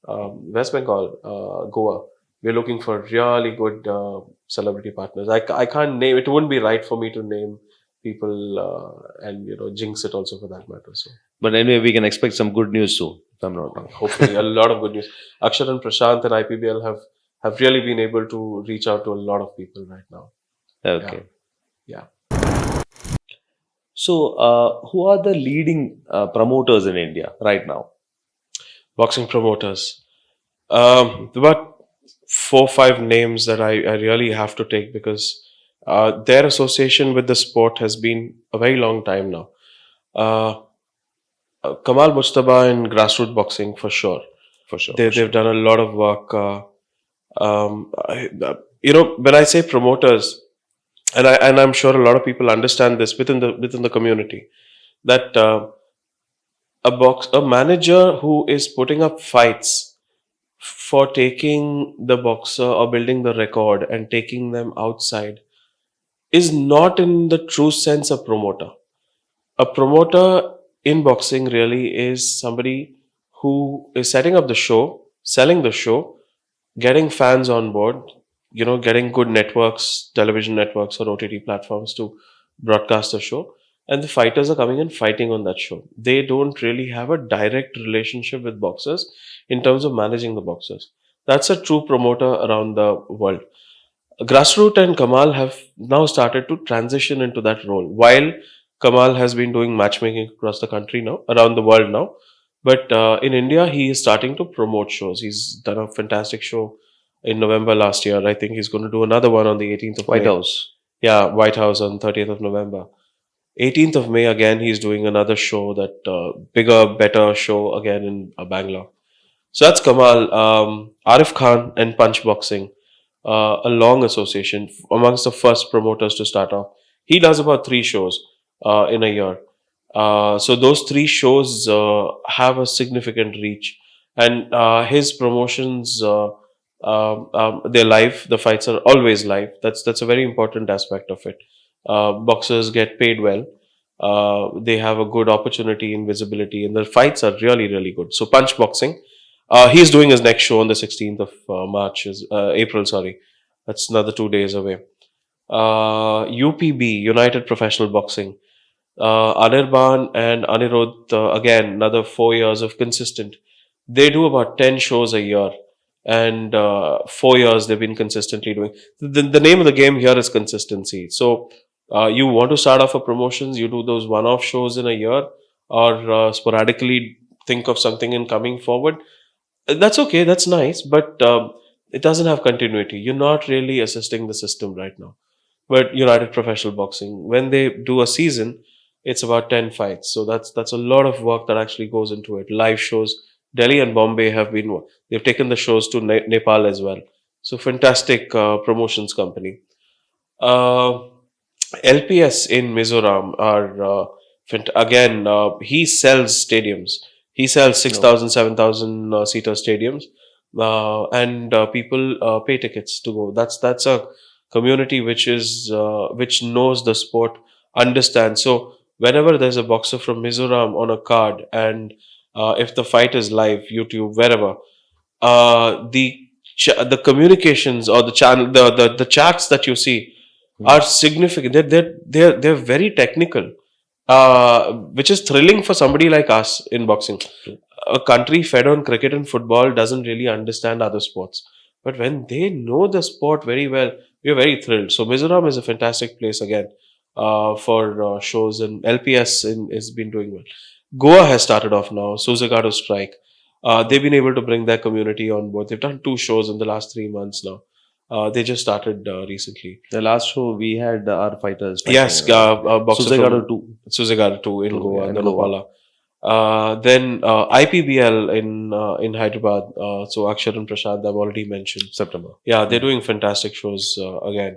West Bengal, Goa. We're looking for really good celebrity partners. I can't name. It wouldn't be right for me to name people and jinx it also for that matter. So But anyway, we can expect some good news soon, if I'm not wrong. hopefully a lot of good news. Akshar and Prashant and IPBL have really been able to reach out to a lot of people right now. Okay. Yeah. So, who are the leading promoters in India right now? Boxing promoters. About 4 5 names that I really have to take because their association with the sport has been a very long time now. Uh, Kamal Mustaba in grassroots boxing for sure. For sure, They for they've sure. done a lot of work. When I say promoters, and I'm sure a lot of people understand this within the community that a manager who is putting up fights for taking the boxer or building the record and taking them outside is not in the true sense a promoter. A promoter in boxing really is somebody who is setting up the show, selling the show, getting fans on board, getting good networks, television networks or OTT platforms to broadcast the show. And the fighters are coming and fighting on that show. They don't really have a direct relationship with boxers in terms of managing the boxers. That's a true promoter around the world. Grassroot and Kamal have now started to transition into that role. While Kamal has been doing matchmaking across the country now, around the world now, but in India, he is starting to promote shows. He's done a fantastic show in November last year. I think he's going to do another one on the 18th of White May. House. Yeah, White House on 30th of November. 18th of May, again, he's doing another show, that bigger, better show again in Bangalore. So that's Kamal. Arif Khan and Punch Boxing, a long association, amongst the first promoters to start off. He does about 3 shows in a year. So those 3 shows have a significant reach, and his promotions, they're live. The fights are always live. That's a very important aspect of it. Boxers get paid well. They have a good opportunity in visibility, and the fights are really really good. So Punch Boxing, he's doing his next show on the 16th of March, is April. Sorry, that's another 2 days away. UPB, United Professional Boxing. Anirban and Anirudh, again, another 4 years of consistent. They do about 10 shows a year, and 4 years they've been consistently doing. The name of the game here is consistency. So, you want to start off a promotions, you do those one off shows in a year, or sporadically think of something in coming forward. That's okay, that's nice, but it doesn't have continuity. You're not really assisting the system right now. But United Professional Boxing, when they do a season, it's about 10 fights. So that's a lot of work that actually goes into it. Live shows. Delhi and Bombay have been, they've taken the shows to Nepal as well. So fantastic promotions company. Uh, LPS in Mizoram are again. He sells stadiums. He sells six No. thousand, 7,000 seater stadiums, and people pay tickets to go. That's a community which knows the sport, understands. So whenever there's a boxer from Mizoram on a card, and if the fight is live, YouTube, wherever, the communications or the channel the chats that you see Hmm. are significant. They're very technical, which is thrilling for somebody like us in boxing. True. A country fed on cricket and football doesn't really understand other sports, but when they know the sport very well, we're very thrilled. So Mizoram is a fantastic place again for shows, and LPS has been doing well. Goa has started off now. Susagato Strike. They've been able to bring their community on board. They've done 2 shows in the last 3 months now. They just started recently. The last show we had our fighters fighting. Yes, a boxer Susegado from 2. Susagato 2 in 2, yeah, Goa, in Goa. Danapala. Then IPBL in Hyderabad. So Akshar and Prashad, I've already mentioned. September. Yeah, they're Hmm. doing fantastic shows again.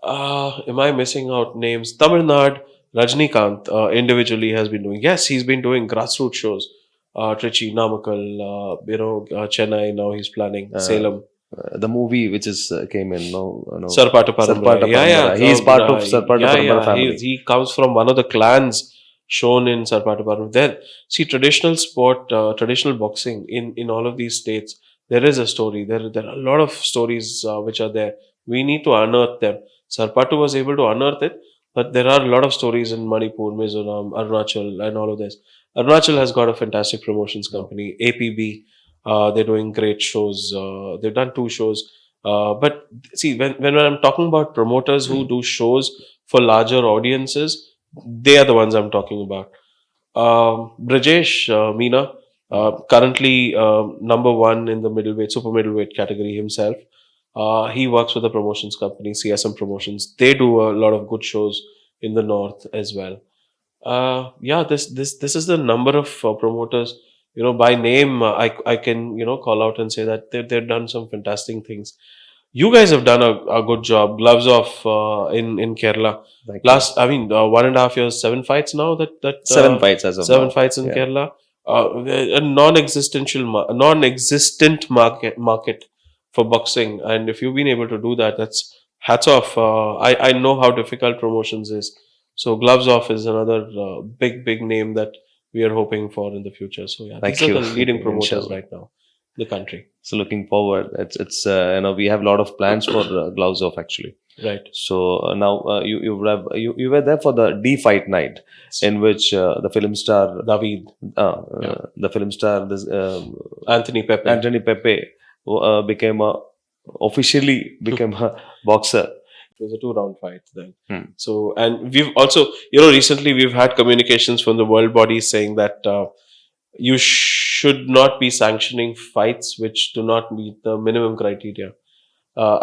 Am I missing out names? Tamil Nadu, Rajnikant individually has been doing. Yes, he's been doing grassroots shows. Trichy, Namakkal, Chennai. Now he's planning Uh, Salem. the movie which is came in, no, Sarpata Parambarai. Sarpata Yeah, yeah. Parambara. He is part of Sarpata Yeah, Parambara yeah. family. He comes from one of the clans shown in Sarpata Parambarai. There, see, traditional sport, traditional boxing in all of these states, there is a story. There are a lot of stories which are there. We need to unearth them. Sarpatu was able to unearth it, but there are a lot of stories in Manipur, Mizoram, Arunachal, and all of this. Arunachal has got a fantastic promotions company, APB. They're doing great shows. They've done 2 shows. But see, when I'm talking about promoters who do shows for larger audiences, they are the ones I'm talking about. Brajesh Meena, currently number one in the middleweight, super middleweight category himself. He works with the promotions company, CSM Promotions. They do a lot of good shows in the north as well. Yeah, this is the number of promoters. By name, I can call out and say that they've done some fantastic things. You guys have done a good job. Gloves off in Kerala. Thank you. I mean, 1.5 years, 7 fights now. Seven fights as of Seven now. fights in Yeah. Kerala. A non-existent market for boxing, and if you've been able to do that, that's hats off. I know how difficult promotions is. So gloves off is another big name that we are hoping for in the future. So yeah, these Thank are you. the leading promoters Inshallah. right now in the country. So looking forward. It's we have a lot of plans for gloves off actually. Right. So now you were there for the D fight night in which the film star David, the film star this Anthony Pepe. Anthony Pepe became officially became a boxer. It was a 2 round fight then. Hmm. So, and we've also, recently we've had communications from the world bodies saying that you should not be sanctioning fights which do not meet the minimum criteria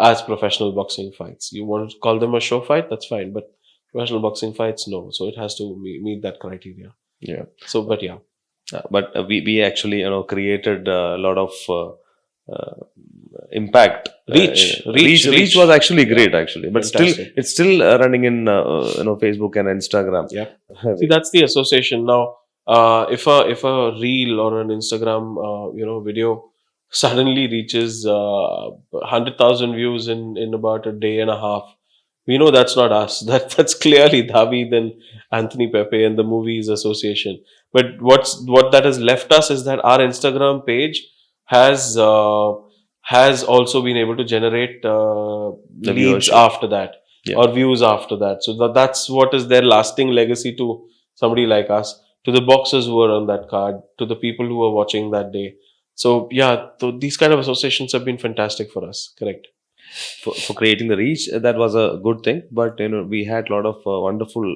as professional boxing fights. You want to call them a show fight, that's fine, but professional boxing fights, no. So it has to meet that criteria. Yeah. So, but yeah. But we actually created a lot of impact. Reach was actually great actually, but Fantastic. it's still running in Facebook and Instagram. Yeah. See, that's the association now. If a reel or an Instagram video suddenly reaches 100,000 views in about a day and a half, we know that's not us. That's clearly David and Anthony Pepe and the movies association. But what that has left us is that our Instagram page has also been able to generate The leads viewership. after that. Yeah. Or views after that. So that's what is their lasting legacy to somebody like us, to the boxers who were on that card, to the people who were watching that day. So yeah, so these kind of associations have been fantastic for us. Correct. For creating the reach, that was a good thing. But we had a lot of wonderful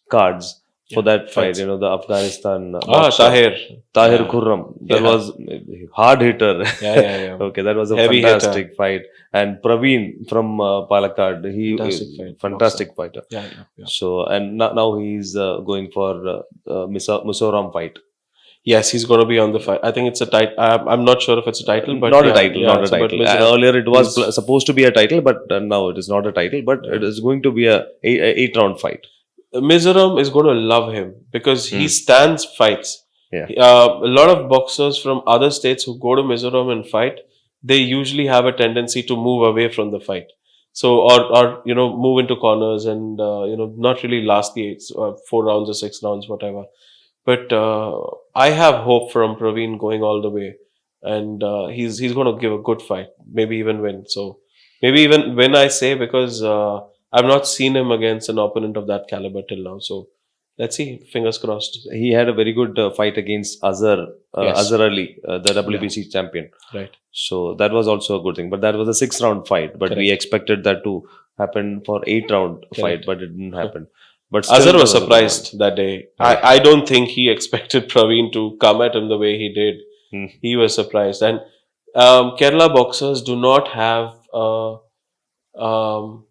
cards for Yeah, that fight. fights. The Afghanistan boxer, Tahir. Tahir Yeah. Khurram. That Yeah. was hard hitter. Yeah. Okay, that was a Heavy fantastic fight. And Praveen from Palakkad, Fantastic fight, fantastic fighter. Yeah. So and now he's going for Mizoram fight. Yes, he's going to be on the fight. I think it's a title. I'm not sure if it's a title, but Not a yeah, title, yeah, not a it's about title. Mizoram. Earlier it was He's supposed to be a title, but now it is not a title. But yeah. it is going to be a 8 round fight. Mizoram is going to love him because he Hmm. stands fights. Yeah. A lot of boxers from other states who go to Mizoram and fight, they usually have a tendency to move away from the fight. So, or move into corners and not really last the 4 rounds or 6 rounds, whatever. But I have hope from Praveen going all the way, and he's going to give a good fight, maybe even win. So maybe even win, I say, because I've not seen him against an opponent of that caliber till now. So let's see. Fingers crossed. He had a very good fight against Yes. Azhar Ali, the Yeah. WBC champion. Right. So that was also a good thing. But that was a 6 round fight. But we Correct. expected that to happen for 8 round fight, Correct. but it didn't happen. But still, Azhar that was was a good one. surprised that day. Right. I don't think he expected Praveen to come at him the way he did. Hmm. He was surprised. And Kerala boxers do not have um,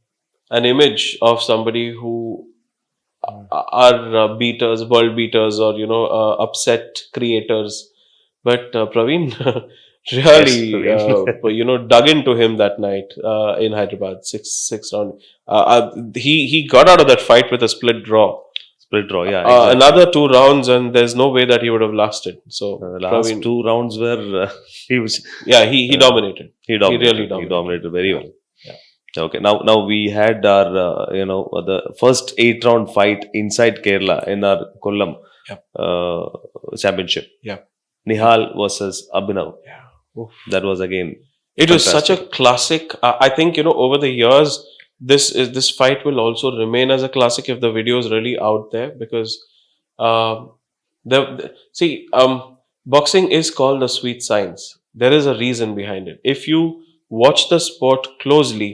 an image of somebody who are beaters, world beaters, or upset creators. But Praveen Yes, really, Praveen. dug into him that night in Hyderabad, six round. He got out of that fight with a split draw. Split draw, yeah, exactly. Another 2 rounds, and there's no way that he would have lasted. So The last Praveen, 2 rounds were he was yeah, he dominated. he dominated. really He dominated. dominated very well. Yeah. Okay, now we had our the first 8 round fight inside Kerala in our Kollam Yep. championship. Yep. Nihal versus Abhinav. Yeah. Oof. That was again It was such a fantastic. classic. I think over the years, this fight will also remain as a classic if the video is really out there because um see boxing is called a sweet science. There is a reason behind it. If you watch the sport closely,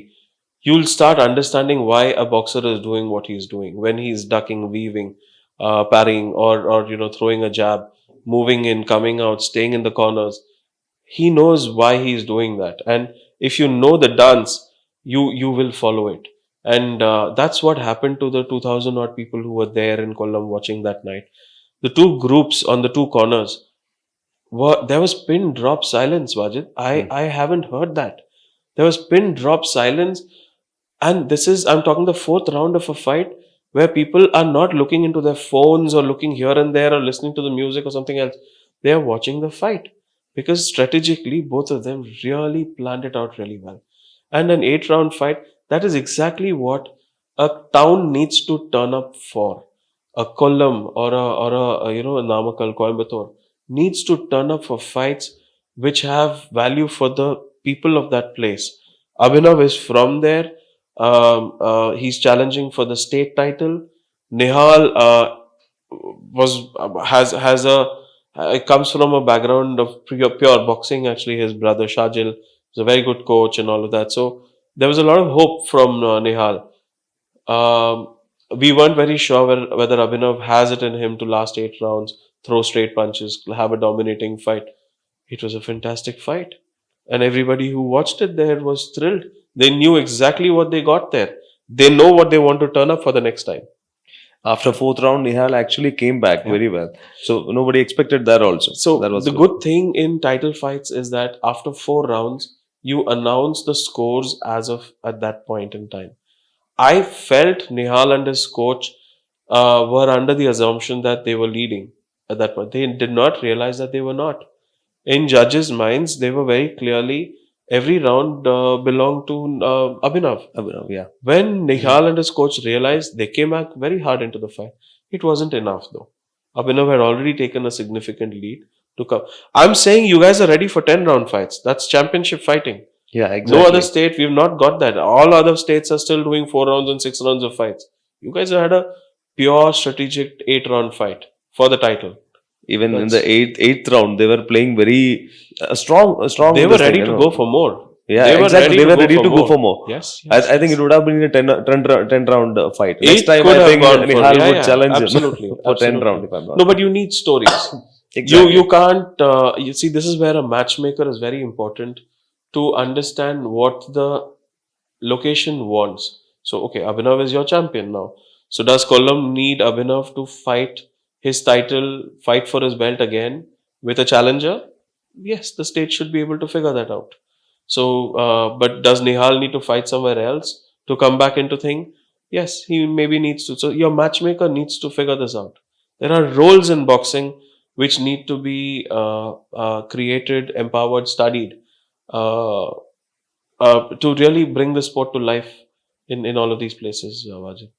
you'll start understanding why a boxer is doing what he's doing when he's ducking, weaving, parrying, or throwing a jab, moving in, coming out, staying in the corners. He knows why he's doing that, and if you know the dance, you will follow it. And that's what happened to the 2000 odd people who were there in Kollam watching that night. The two groups on the two corners there was pin drop silence, Wajid. Hmm. I haven't heard that. There was pin drop silence, and this is, I'm talking the fourth round of a fight where people are not looking into their phones or looking here and there or listening to the music or something else. They are watching the fight because strategically both of them really planned it out really well. And an 8 round fight, that is exactly what a town needs to turn up for. A Kollam or a Namakkal, Coimbatore needs to turn up for fights which have value for the people of that place. Abhinav is from there. He's challenging for the state title. Nihal was has a comes from a background of pure boxing. Actually, his brother Shajil is a very good coach and all of that. So there was a lot of hope from Nihal. We weren't very sure whether Abhinav has it in him to last 8 rounds, throw straight punches, have a dominating fight. It was a fantastic fight, and everybody who watched it there was thrilled. They knew exactly what they got there. They know what they want to turn up for the next time. After fourth round, Nihal actually came back Yeah. very well. So nobody expected that also. So that was the good thing in title fights is that after 4 rounds, you announce the scores as of at that point in time. I felt Nihal and his coach were under the assumption that they were leading at that point. They did not realize that they were not. In judges' minds, they were very clearly every round belonged to Abhinav. Abhinav, yeah. When Nihal and his coach realized, they came back very hard into the fight. It wasn't enough though. Abhinav had already taken a significant lead to come. I'm saying you guys are ready for 10 round fights. That's championship fighting. Yeah, exactly. No other state, we've not got that. All other states are still doing 4 rounds and 6 rounds of fights. You guys had a pure strategic 8 round fight for the title. Even in the eighth round, they were playing very strong. They were this ready thing, to you know. go for more. Yeah, They were exactly. They were ready to go more. for more. Yes, I think it would have been a 10 round fight. Next Eight time, could I have think gone for- Nihal yeah, would yeah, challenge absolutely, him for 10 absolutely. round. If I'm not No, but you need stories. exactly. You can't. You see, this is where a matchmaker is very important to understand what the location wants. So, okay, Abhinav is your champion now. So, does Kollam need Abhinav to fight his title, fight for his belt again? with a challenger, yes, the state should be able to figure that out. So, but does Nihal need to fight somewhere else to come back into thing? Yes, he maybe needs to. So your matchmaker needs to figure this out. There are roles in boxing which need to be created, empowered, studied uh, to really bring the sport to life in all of these places, Vajid.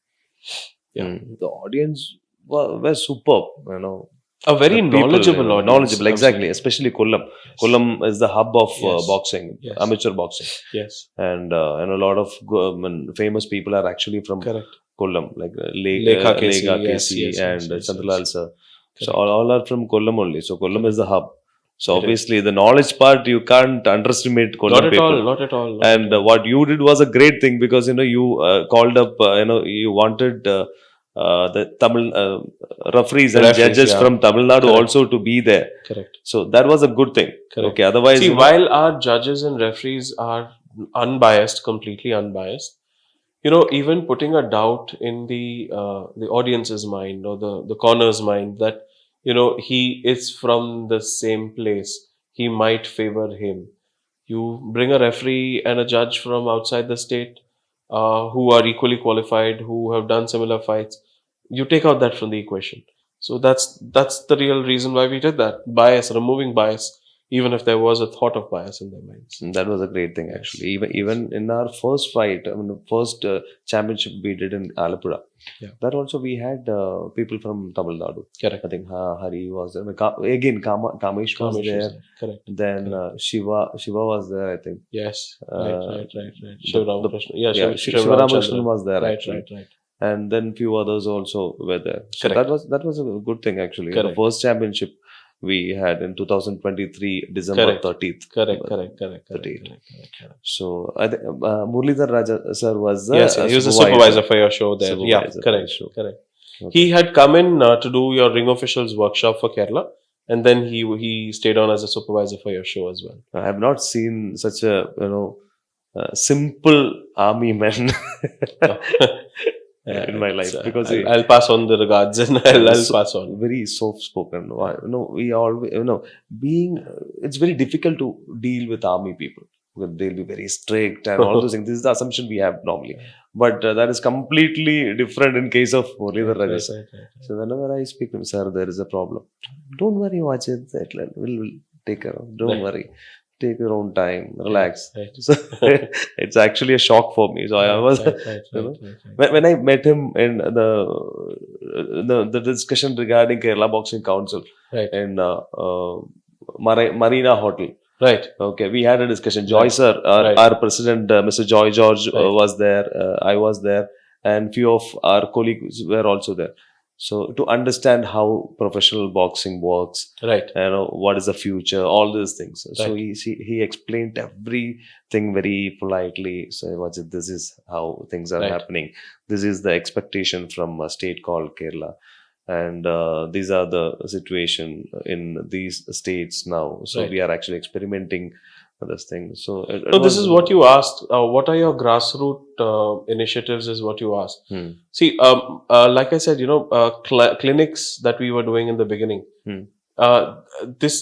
Yeah. The audience were superb, you know. A very The people, knowledgeable audience. knowledgeable, exactly. Absolutely. Especially Kollam. Yes. Kollam is the hub of Yes. boxing, Yes. amateur boxing, Yes. and a lot of famous people are actually from Correct. Kollam, like Lekha Kesi, Lega yes, Kesi yes, and yes, yes, Chandrlal yes. sir. So Correct. all are from Kollam only. So Kollam is the hub. So It is. obviously the knowledge part you can't underestimate Kollam Not at people. all. Not at all. Not And at all. what you did was a great thing because you called up you wanted the Tamil referees and Referees, judges yeah. from Tamil Nadu Correct. also to be there. Correct. So that was a good thing. Correct. Okay, otherwise See, while our judges and referees are unbiased, completely unbiased, even putting a doubt in the audience's mind or the corner's mind that he is from the same place, he might favor him. You bring a referee and a judge from outside the state who are equally qualified, who have done similar fights. You take out that from the equation. So that's the real reason why we did that. Bias, removing bias, even if there was a thought of bias in their minds. that was a great thing Yes. actually. Even in our first fight, I mean, the first championship we did in Alapura, Yeah. that also we had people from Tamil Nadu. Correct. I think Hari was there. Again, Kamesh was Kamesh was there. there. Correct. Then Shiva was there. I think. Yes. Right. the- Shiv Ramakrishna. Yeah, Yeah, Shiv Shivaramakrishnan Ramachandran. was there Right, actually, right. and then few others also were there. So Correct. that was a good thing actually. The Correct. first championship we had in 2023 December Correct. 30th. Correct. The date. So I think Muralidhar Raja sir was the Yes, he was a supervisor for your show there. Yeah, Supervisor for correct. the show. Correct. Okay. He had come in to do your ring officials workshop for Kerala, and then he stayed on as a supervisor for your show as well. I have not seen such a simple army man in my life because I'll pass on the regards and I'll so- pass on. very soft spoken. We always being it's very difficult to deal with army people because they'll be very strict and all those things. This is the assumption we have normally, but that is completely different in case of Muralidhar Raja sir. So whenever I speak to him, sir, there is a problem. Don't worry, watch it. We'll take care of. Don't Right. worry. Take your own time. Relax. Right. So it's actually a shock for me. So I was when I met him in the discussion regarding Kerala Boxing Council Right. in Marina Hotel. Right. Okay, we had a discussion. Joy sir, Right. our president, Mr. Joy George, Right. was there. I was there, and few of our colleagues were also there. So to understand how professional boxing works, Right. what is the future, all these things. So Right. he explained everything very politely. So this is how things are Right. happening. This is the expectation from a state called Kerala, and these are the situation in these states now. So Right. we are actually experimenting with this thing. So No, this is what you asked. What are your grassroots initiatives? Is what you asked. Hmm. See, like I said, clinics that we were doing in the beginning. Hmm. This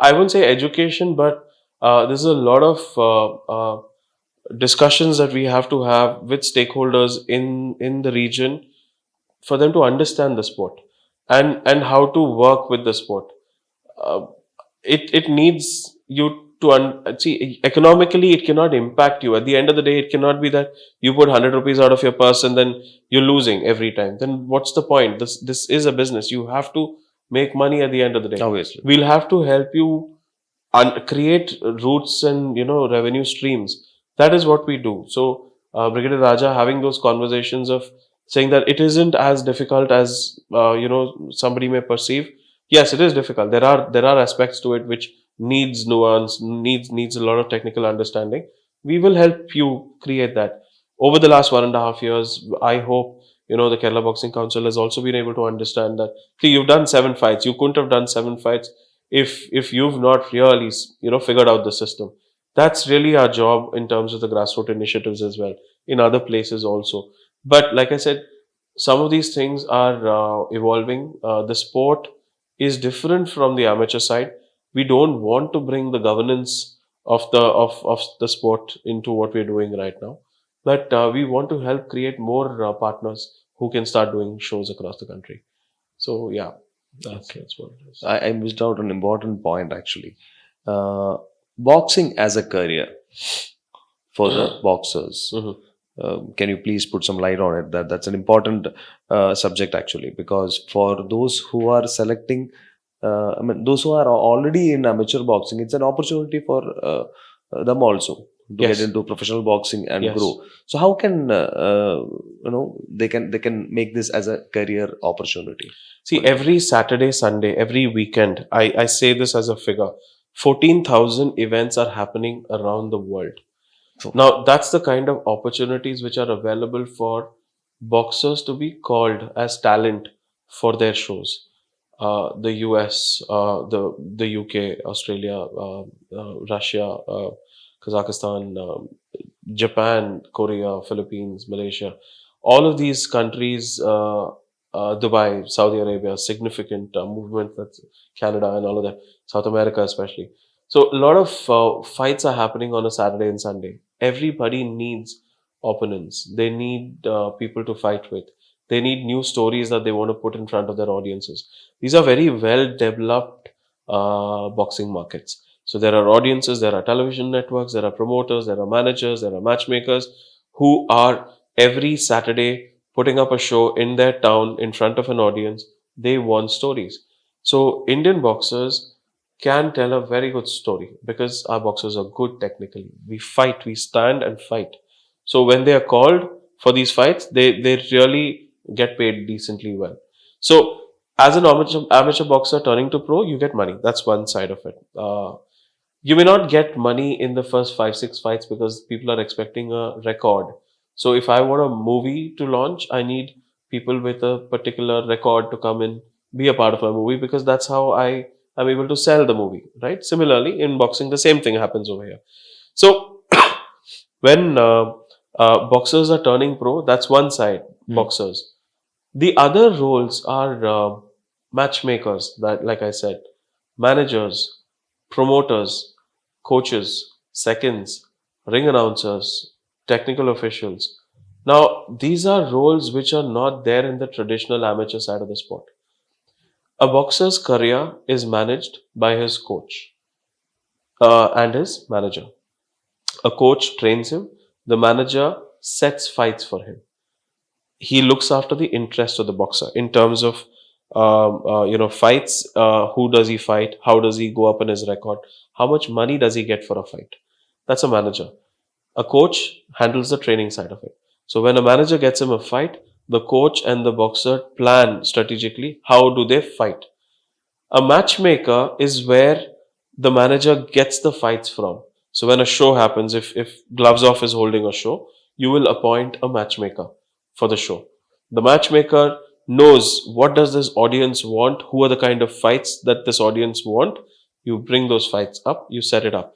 I won't say education, but there's a lot of discussions that we have to have with stakeholders in the region for them to understand the sport and how to work with the sport. It needs you to see economically. It cannot impact you. At the end of the day, it cannot be that you put 100 rupees out of your purse and then you're losing every time. Then what's the point? This is a business. You have to make money at the end of the day. Obviously. We'll have to help you create routes and revenue streams. That is what we do. So Brigadier Raja having those conversations of saying that it isn't as difficult as somebody may perceive. Yes, it is difficult. There are aspects to it which needs nuance, needs a lot of technical understanding. We will help you create that. Over the last 1.5 years, I hope the Kerala Boxing Council has also been able to understand that. See, you've done 7 fights. You couldn't have done 7 fights if you've not really figured out the system. That's really our job in terms of the grassroots initiatives as well, in other places also. But like I said, some of these things are evolving. The sport is different from the amateur side. We don't want to bring the governance of the sport into what we're doing right now, but we want to help create more partners who can start doing shows across the country. So yeah, Okay. that's what it is. I missed out an important point actually. Boxing as a career for the boxers. Mhm. Can you please put some light on it? That's an important subject actually, because for those who are selecting, I mean, those who are already in amateur boxing, it's an opportunity for them also to get Yes, into professional boxing and yes. grow. So how can they can make this as a career opportunity See, for them? every Saturday, Sunday, every weekend, I say this as a figure, 14,000 events are happening around the world. So, Now, that's the kind of opportunities which are available for boxers to be called as talent for their shows. The US, the UK, Australia, Russia, Kazakhstan, Japan, Korea, Philippines, Malaysia, all of these countries, Dubai, Saudi Arabia, significant movement. That's Canada and all of that, South America especially. So a lot of fights are happening on a Saturday and Sunday. Everybody needs opponents. They need people to fight with. They need new stories that they want to put in front of their audiences. These are very well developed boxing markets. So there are audiences, there are television networks, there are promoters, there are managers, there are matchmakers who are every Saturday putting up a show in their town in front of an audience. They want stories. So Indian boxers can tell a very good story because our boxers are good technically. We fight, we stand and fight. So when they are called for these fights, they really get paid decently well. So as an amateur boxer turning to pro, you get money. That's one side of it. You may not get money in the first five, six fights because people are expecting a record. So if I want a movie to launch, I need people with a particular record to come in, be a part of my movie because that's how I am able to sell the movie, right? Similarly, in boxing, the same thing happens over here. So when boxers are turning pro, that's one side, hmm. boxers. The other roles are matchmakers, that like I said, managers, promoters, coaches, seconds, ring announcers, technical officials. Now, these are roles which are not there in the traditional amateur side of the sport. A boxer's career is managed by his coach and his manager. A coach trains him, the manager sets fights for him. He looks after the interest of the boxer in terms of fights. Who does he fight? How does he go up in his record? How much money does he get for a fight? That's a manager. A coach handles the training side of it. So when a manager gets him a fight, the coach and the boxer plan strategically how do they fight. A matchmaker is where the manager gets the fights from. So when a show happens, if Gloves Off is holding a show, you will appoint a matchmaker for the show. The matchmaker knows what does this audience want, who are the kind of fights that this audience want. You bring those fights up, you set it up.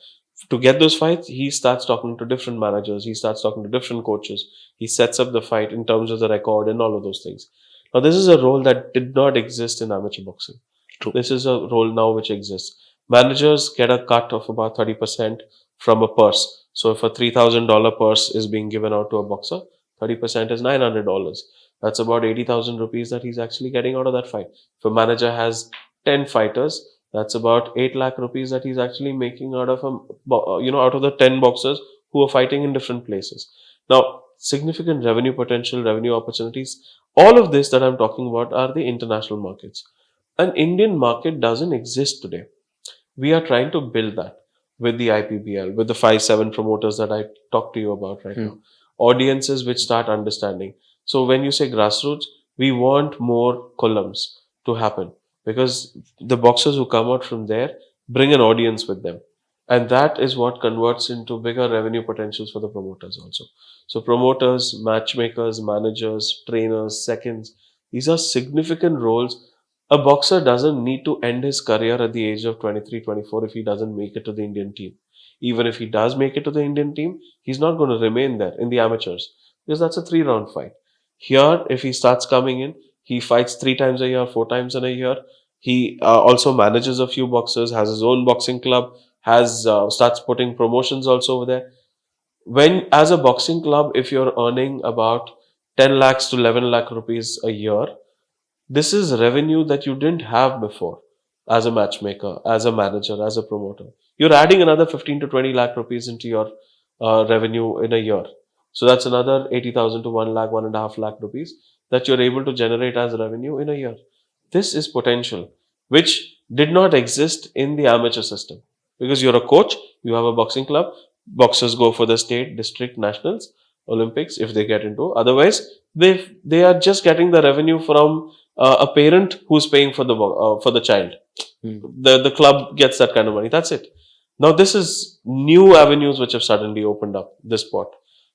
To get those fights, he starts talking to different managers, he starts talking to different coaches, he sets up the fight in terms of the record and all of those things. Now, this is a role that did not exist in amateur boxing. True. This is a role now which exists. Managers get a cut of about 30% from a purse. So if a $3,000 purse is being given out to a boxer, 30% is $900. That's about 80,000 rupees that he's actually getting out of that fight. If a manager has 10 fighters, that's about 8 lakh rupees that he's actually making out of out of the 10 boxers who are fighting in different places. Now, significant revenue potential, revenue opportunities, all of this that I'm talking about are the international markets. An Indian market doesn't exist today. We are trying to build that with the IPBL, with the 5-7 promoters that I talked to you about right Hmm. now. Audiences which start understanding. So when you say grassroots, we want more columns to happen because the boxers who come out from there bring an audience with them. And that is what converts into bigger revenue potentials for the promoters also. So promoters, matchmakers, managers, trainers, seconds, these are significant roles. A boxer doesn't need to end his career at the age of 23, 24 if he doesn't make it to the Indian team. Even if he does make it to the Indian team, he's not going to remain there in the amateurs because that's a 3 round fight. Here, if he starts coming in, he fights 3 times a year, 4 times in a year. He also manages a few boxers, has his own boxing club, has starts putting promotions also over there. When as a boxing club, if you're earning about 10 lakhs to 11 lakh rupees a year, this is revenue that you didn't have before as a matchmaker, as a manager, as a promoter. You're adding another 15 to 20 lakh rupees into your revenue in a year. So that's another 80,000 to 1 lakh, 1.5 lakh rupees that you're able to generate as revenue in a year. This is potential, which did not exist in the amateur system. Because you're a coach, you have a boxing club, boxers go for the state, district, nationals, Olympics if they get into. Otherwise, they are just getting the revenue from a parent who's paying for the child. The club gets that kind of money. That's it. Now this is new avenues which have suddenly opened up this spot.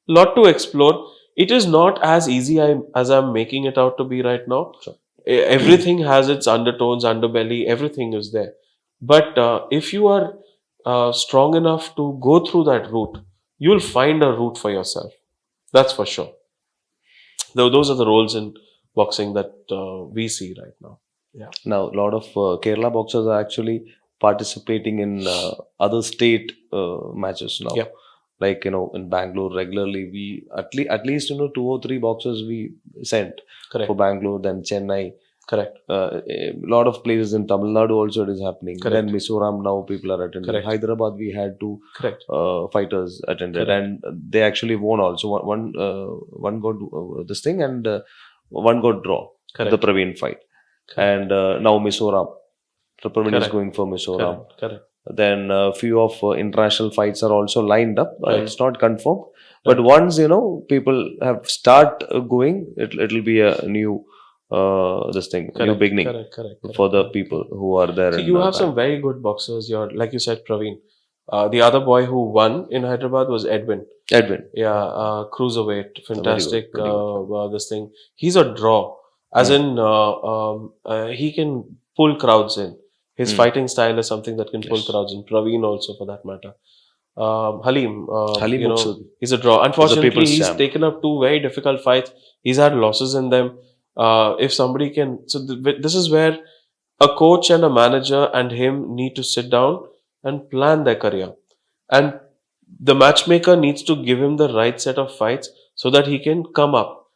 Lot to explore. It is not as easy as I'm making it out to be right now. Sure. Everything has its undertones, underbelly. Everything is there. But if you are strong enough to go through that route, you'll find a route for yourself. That's for sure. Though those are the roles in boxing that we see right now. Yeah. Now, a lot of Kerala boxers are actually participating in other state matches now. Yeah. Like, in Bangalore, regularly, we at least, 2 or 3 boxers we sent Correct. for Bangalore, then Chennai. Correct. A lot of places in Tamil Nadu also it is happening. Correct. Then Mizoram now people are attending. Correct. Hyderabad we had 2 Correct. fighters attended, Correct. and they actually won also. One got this thing, and one got draw. Correct. The Praveen fight, and now Mizoram. The Praveen is Correct. going for Mizoram. Correct. Then a few of international fights are also lined up. Right. It's not confirmed, but once people have start going, it'll be a new this thing, new beginning Correct. for the people who are there. So in you have that. some very good boxers. Like you said, Praveen. The other boy who won in Hyderabad was Edwin. Edwin. Yeah, cruiserweight, fantastic. Very good. This thing. He's a draw, as in he can pull crowds in. His fighting style is something that can pull Yes. crowds in. Praveen also, for that matter. Halim, Halim also. he's a draw. Unfortunately, people's he's champ. taken up 2 very difficult fights. He's had losses in them. If somebody can, this is where a coach and a manager and him need to sit down and plan their career. And the matchmaker needs to give him the right set of fights so that he can come up.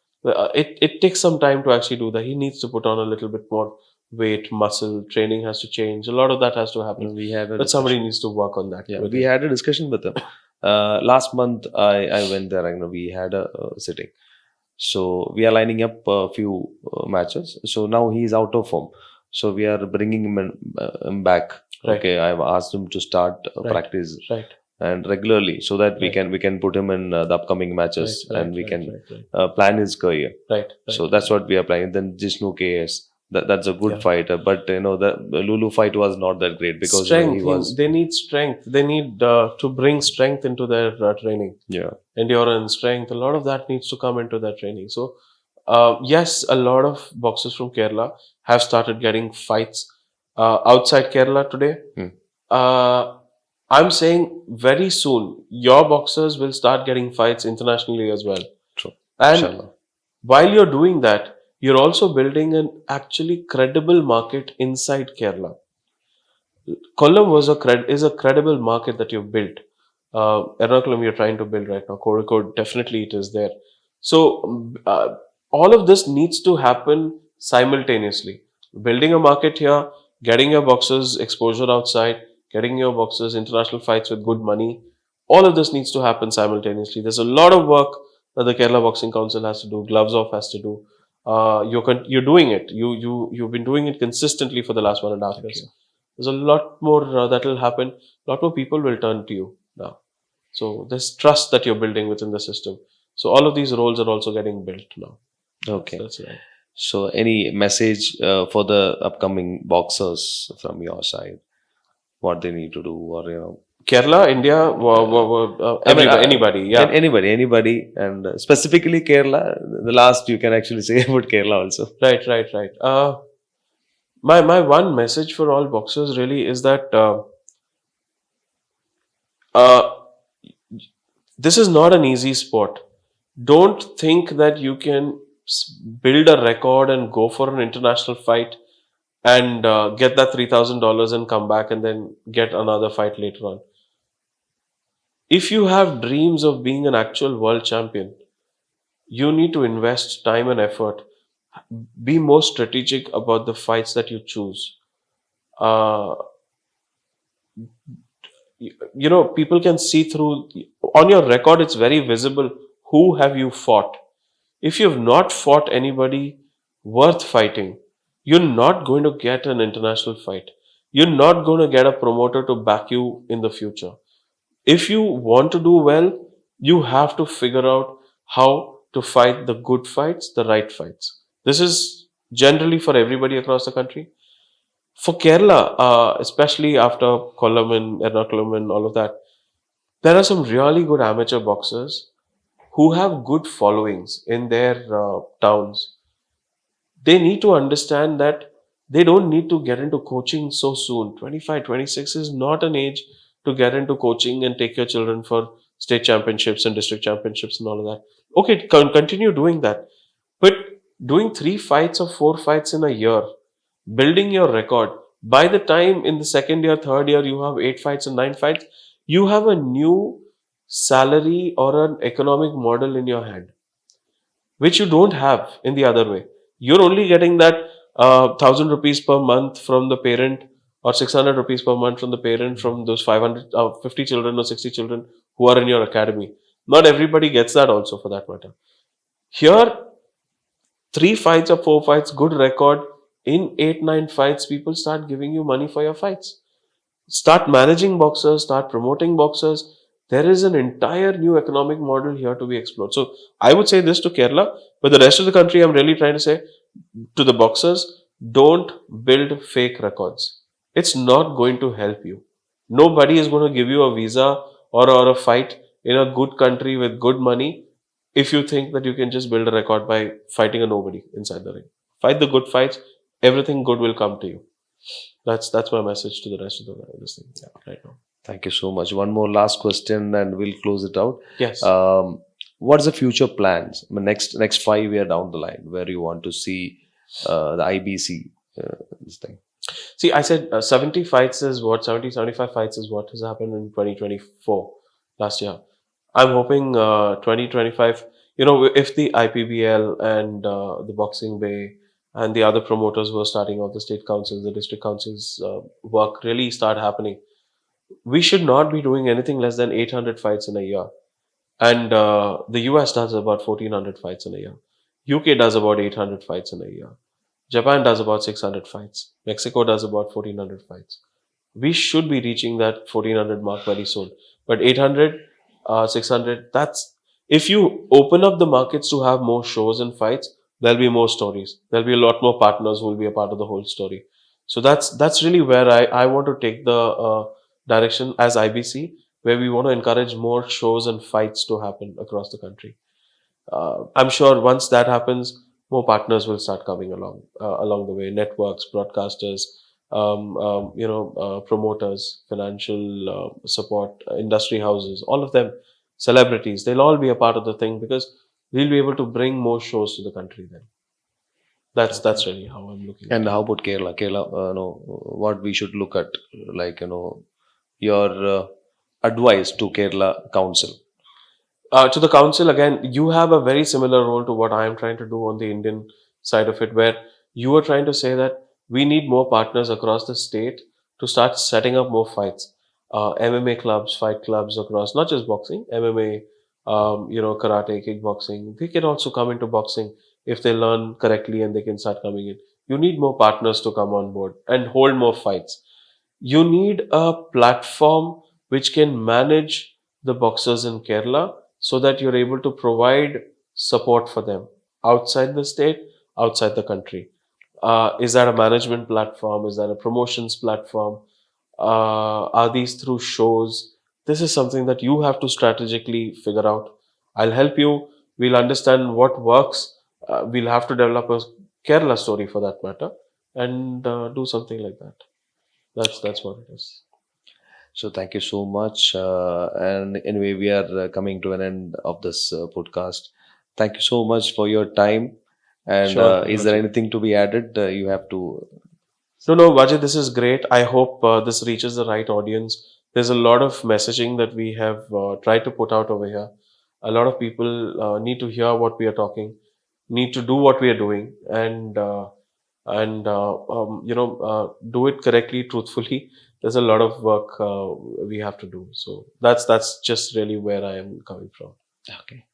It takes some time to actually do that. He needs to put on a little bit more weight, muscle, training has to change. A lot of that has to happen. We had a But somebody discussion. needs to work on that. Yeah, with we him. had a discussion with him. Last month, I went there. We had a sitting. So we are lining up a few matches. So now he is out of form. So we are bringing him back. Right. Okay, I've asked him to start Right. practice Right. and regularly, so that Right. we can put him in the upcoming matches and we can right. plan his career. Right. So that's what we are planning. Then Jishnu KS. That's a good Yeah. fighter, but the Lulu fight was not that great because Strength. he was They need strength. They need to bring strength into their training. yeah. Endurance, strength. A lot of that needs to come into their training. So, yes, a lot of boxers from Kerala have started getting fights outside Kerala today. I'm saying very soon your boxers will start getting fights internationally as well. True. And Inshallah. while you're doing that, you're also building an actually credible market inside Kerala. Kollam is a credible market that you've built. Ernakulam you're trying to build right now. Kozhikode, definitely it is there. So all of this needs to happen simultaneously. Building a market here, getting your boxers exposure outside, getting your boxers international fights with good money. All of this needs to happen simultaneously. There's a lot of work that the Kerala Boxing Council has to do, Gloves Off has to do. You're doing it. You've been doing it consistently for the last 1.5 years. There's a lot more that will happen. A lot more people will turn to you now. So there's trust that you're building within the system. So all of these roles are also getting built now. Okay. That's right. So any message for the upcoming boxers from your side? What they need to do, or Kerala, India, anybody, yeah. Anybody, and specifically Kerala. The last you can actually say about Kerala also. Right. My one message for all boxers really is that this is not an easy sport. Don't think that you can build a record and go for an international fight and get that $3,000 and come back and then get another fight later on. If you have dreams of being an actual world champion, you need to invest time and effort. Be more strategic about the fights that you choose. Uh, People can see through on your record, it's very visible who have you fought. If you've not fought anybody worth fighting, you're not going to get an international fight. You're not going to get a promoter to back you in the future. If you want to do well, you have to figure out how to fight the good fights, the right fights. This is generally for everybody across the country. For Kerala, especially after Kollam and Ernakulam and all of that, there are some really good amateur boxers who have good followings in their towns. They need to understand that they don't need to get into coaching so soon. 25, 26 is not an age to get into coaching and take your children for state championships and district championships and all of that. Okay, continue doing that. But doing 3 fights or 4 fights in a year, building your record, by the time in the second year, third year, you have 8 fights and 9 fights, you have a new salary or an economic model in your hand which you don't have in the other way. You're only getting that 1,000 rupees per month from the parent or 600 rupees per month from the parent from those 50 children or 60 children who are in your academy. Not everybody gets that also for that matter. Here, 3 fights or 4 fights, good record. In 8, 9 fights, people start giving you money for your fights. Start managing boxers, start promoting boxers. There is an entire new economic model here to be explored. So I would say this to Kerala, but the rest of the country, I'm really trying to say to the boxers, don't build fake records. It's not going to help you. Nobody is going to give you a visa or a fight in a good country with good money if you think that you can just build a record by fighting a nobody inside the ring. Fight the good fights, everything good will come to you. That's my message to the rest of the this thing right now. Thank you so much. One more last question, and we'll close it out. Yes. What's the future plans? I mean, next 5 year down the line, where you want to see the IBC this thing? See, I said 70 fights is what 70, 75 fights is what has happened in 2024 last year. I'm hoping 2025. If the IPBL and the Boxing Bay and the other promoters who are starting off the state councils, the district councils work really start happening, we should not be doing anything less than 800 fights in a year. And the US does about 1400 fights in a year. UK does about 800 fights in a year. Japan does about 600 fights. Mexico does about 1400 fights. We should be reaching that 1400 mark very soon. But 800, 600, that's if you open up the markets to have more shows and fights, there'll be more stories. There'll be a lot more partners who will be a part of the whole story. So that's really where I want to take the direction as IBC, where we want to encourage more shows and fights to happen across the country. I'm sure once that happens, more partners will start coming along the way. Networks, broadcasters, promoters, financial support, industry houses, all of them, celebrities. They'll all be a part of the thing because we'll be able to bring more shows to the country. Then that's really how I'm looking. And how about Kerala? Kerala, what we should look at, like your advice to Kerala Council. To the council, again, you have a very similar role to what I am trying to do on the Indian side of it, where you are trying to say that we need more partners across the state to start setting up more fights. MMA clubs, fight clubs across, not just boxing, MMA, karate, kickboxing. They can also come into boxing if they learn correctly and they can start coming in. You need more partners to come on board and hold more fights. You need a platform which can manage the boxers in Kerala so that you're able to provide support for them outside the state, outside the country. Is that a management platform? Is that a promotions platform? Are these through shows? This is something that you have to strategically figure out. I'll help you. We'll understand what works. We'll have to develop a Kerala story for that matter and do something like that. That's what it is. So thank you so much. And anyway, we are coming to an end of this podcast. Thank you so much for your time. And Sure. is there anything to be added? You have to No, Vajay, this is great. I hope this reaches the right audience. There's a lot of messaging that we have tried to put out over here. A lot of people need to hear what we are talking, need to do what we are doing, and do it correctly, truthfully. There's a lot of work we have to do. So that's just really where I am coming from. Okay.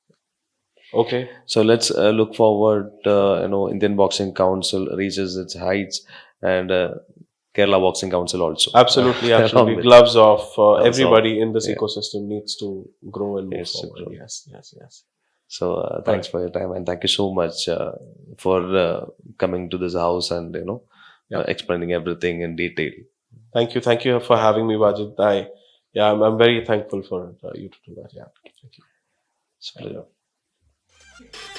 Okay. So let's look forward. Indian Boxing Council reaches its heights, and Kerala Boxing Council also Absolutely, along absolutely. with Gloves off. gloves off. Everybody in this Yeah, ecosystem needs to grow and move yes, to forward. grow. Yes, yes, yes. So All thanks right. for your time, and thank you so much for coming to this house and Yeah. explaining everything in detail. Thank you. Thank you for having me, Wajid. I'm very thankful for you to do that. Yeah. Thank you. It's a Thank pleasure. you.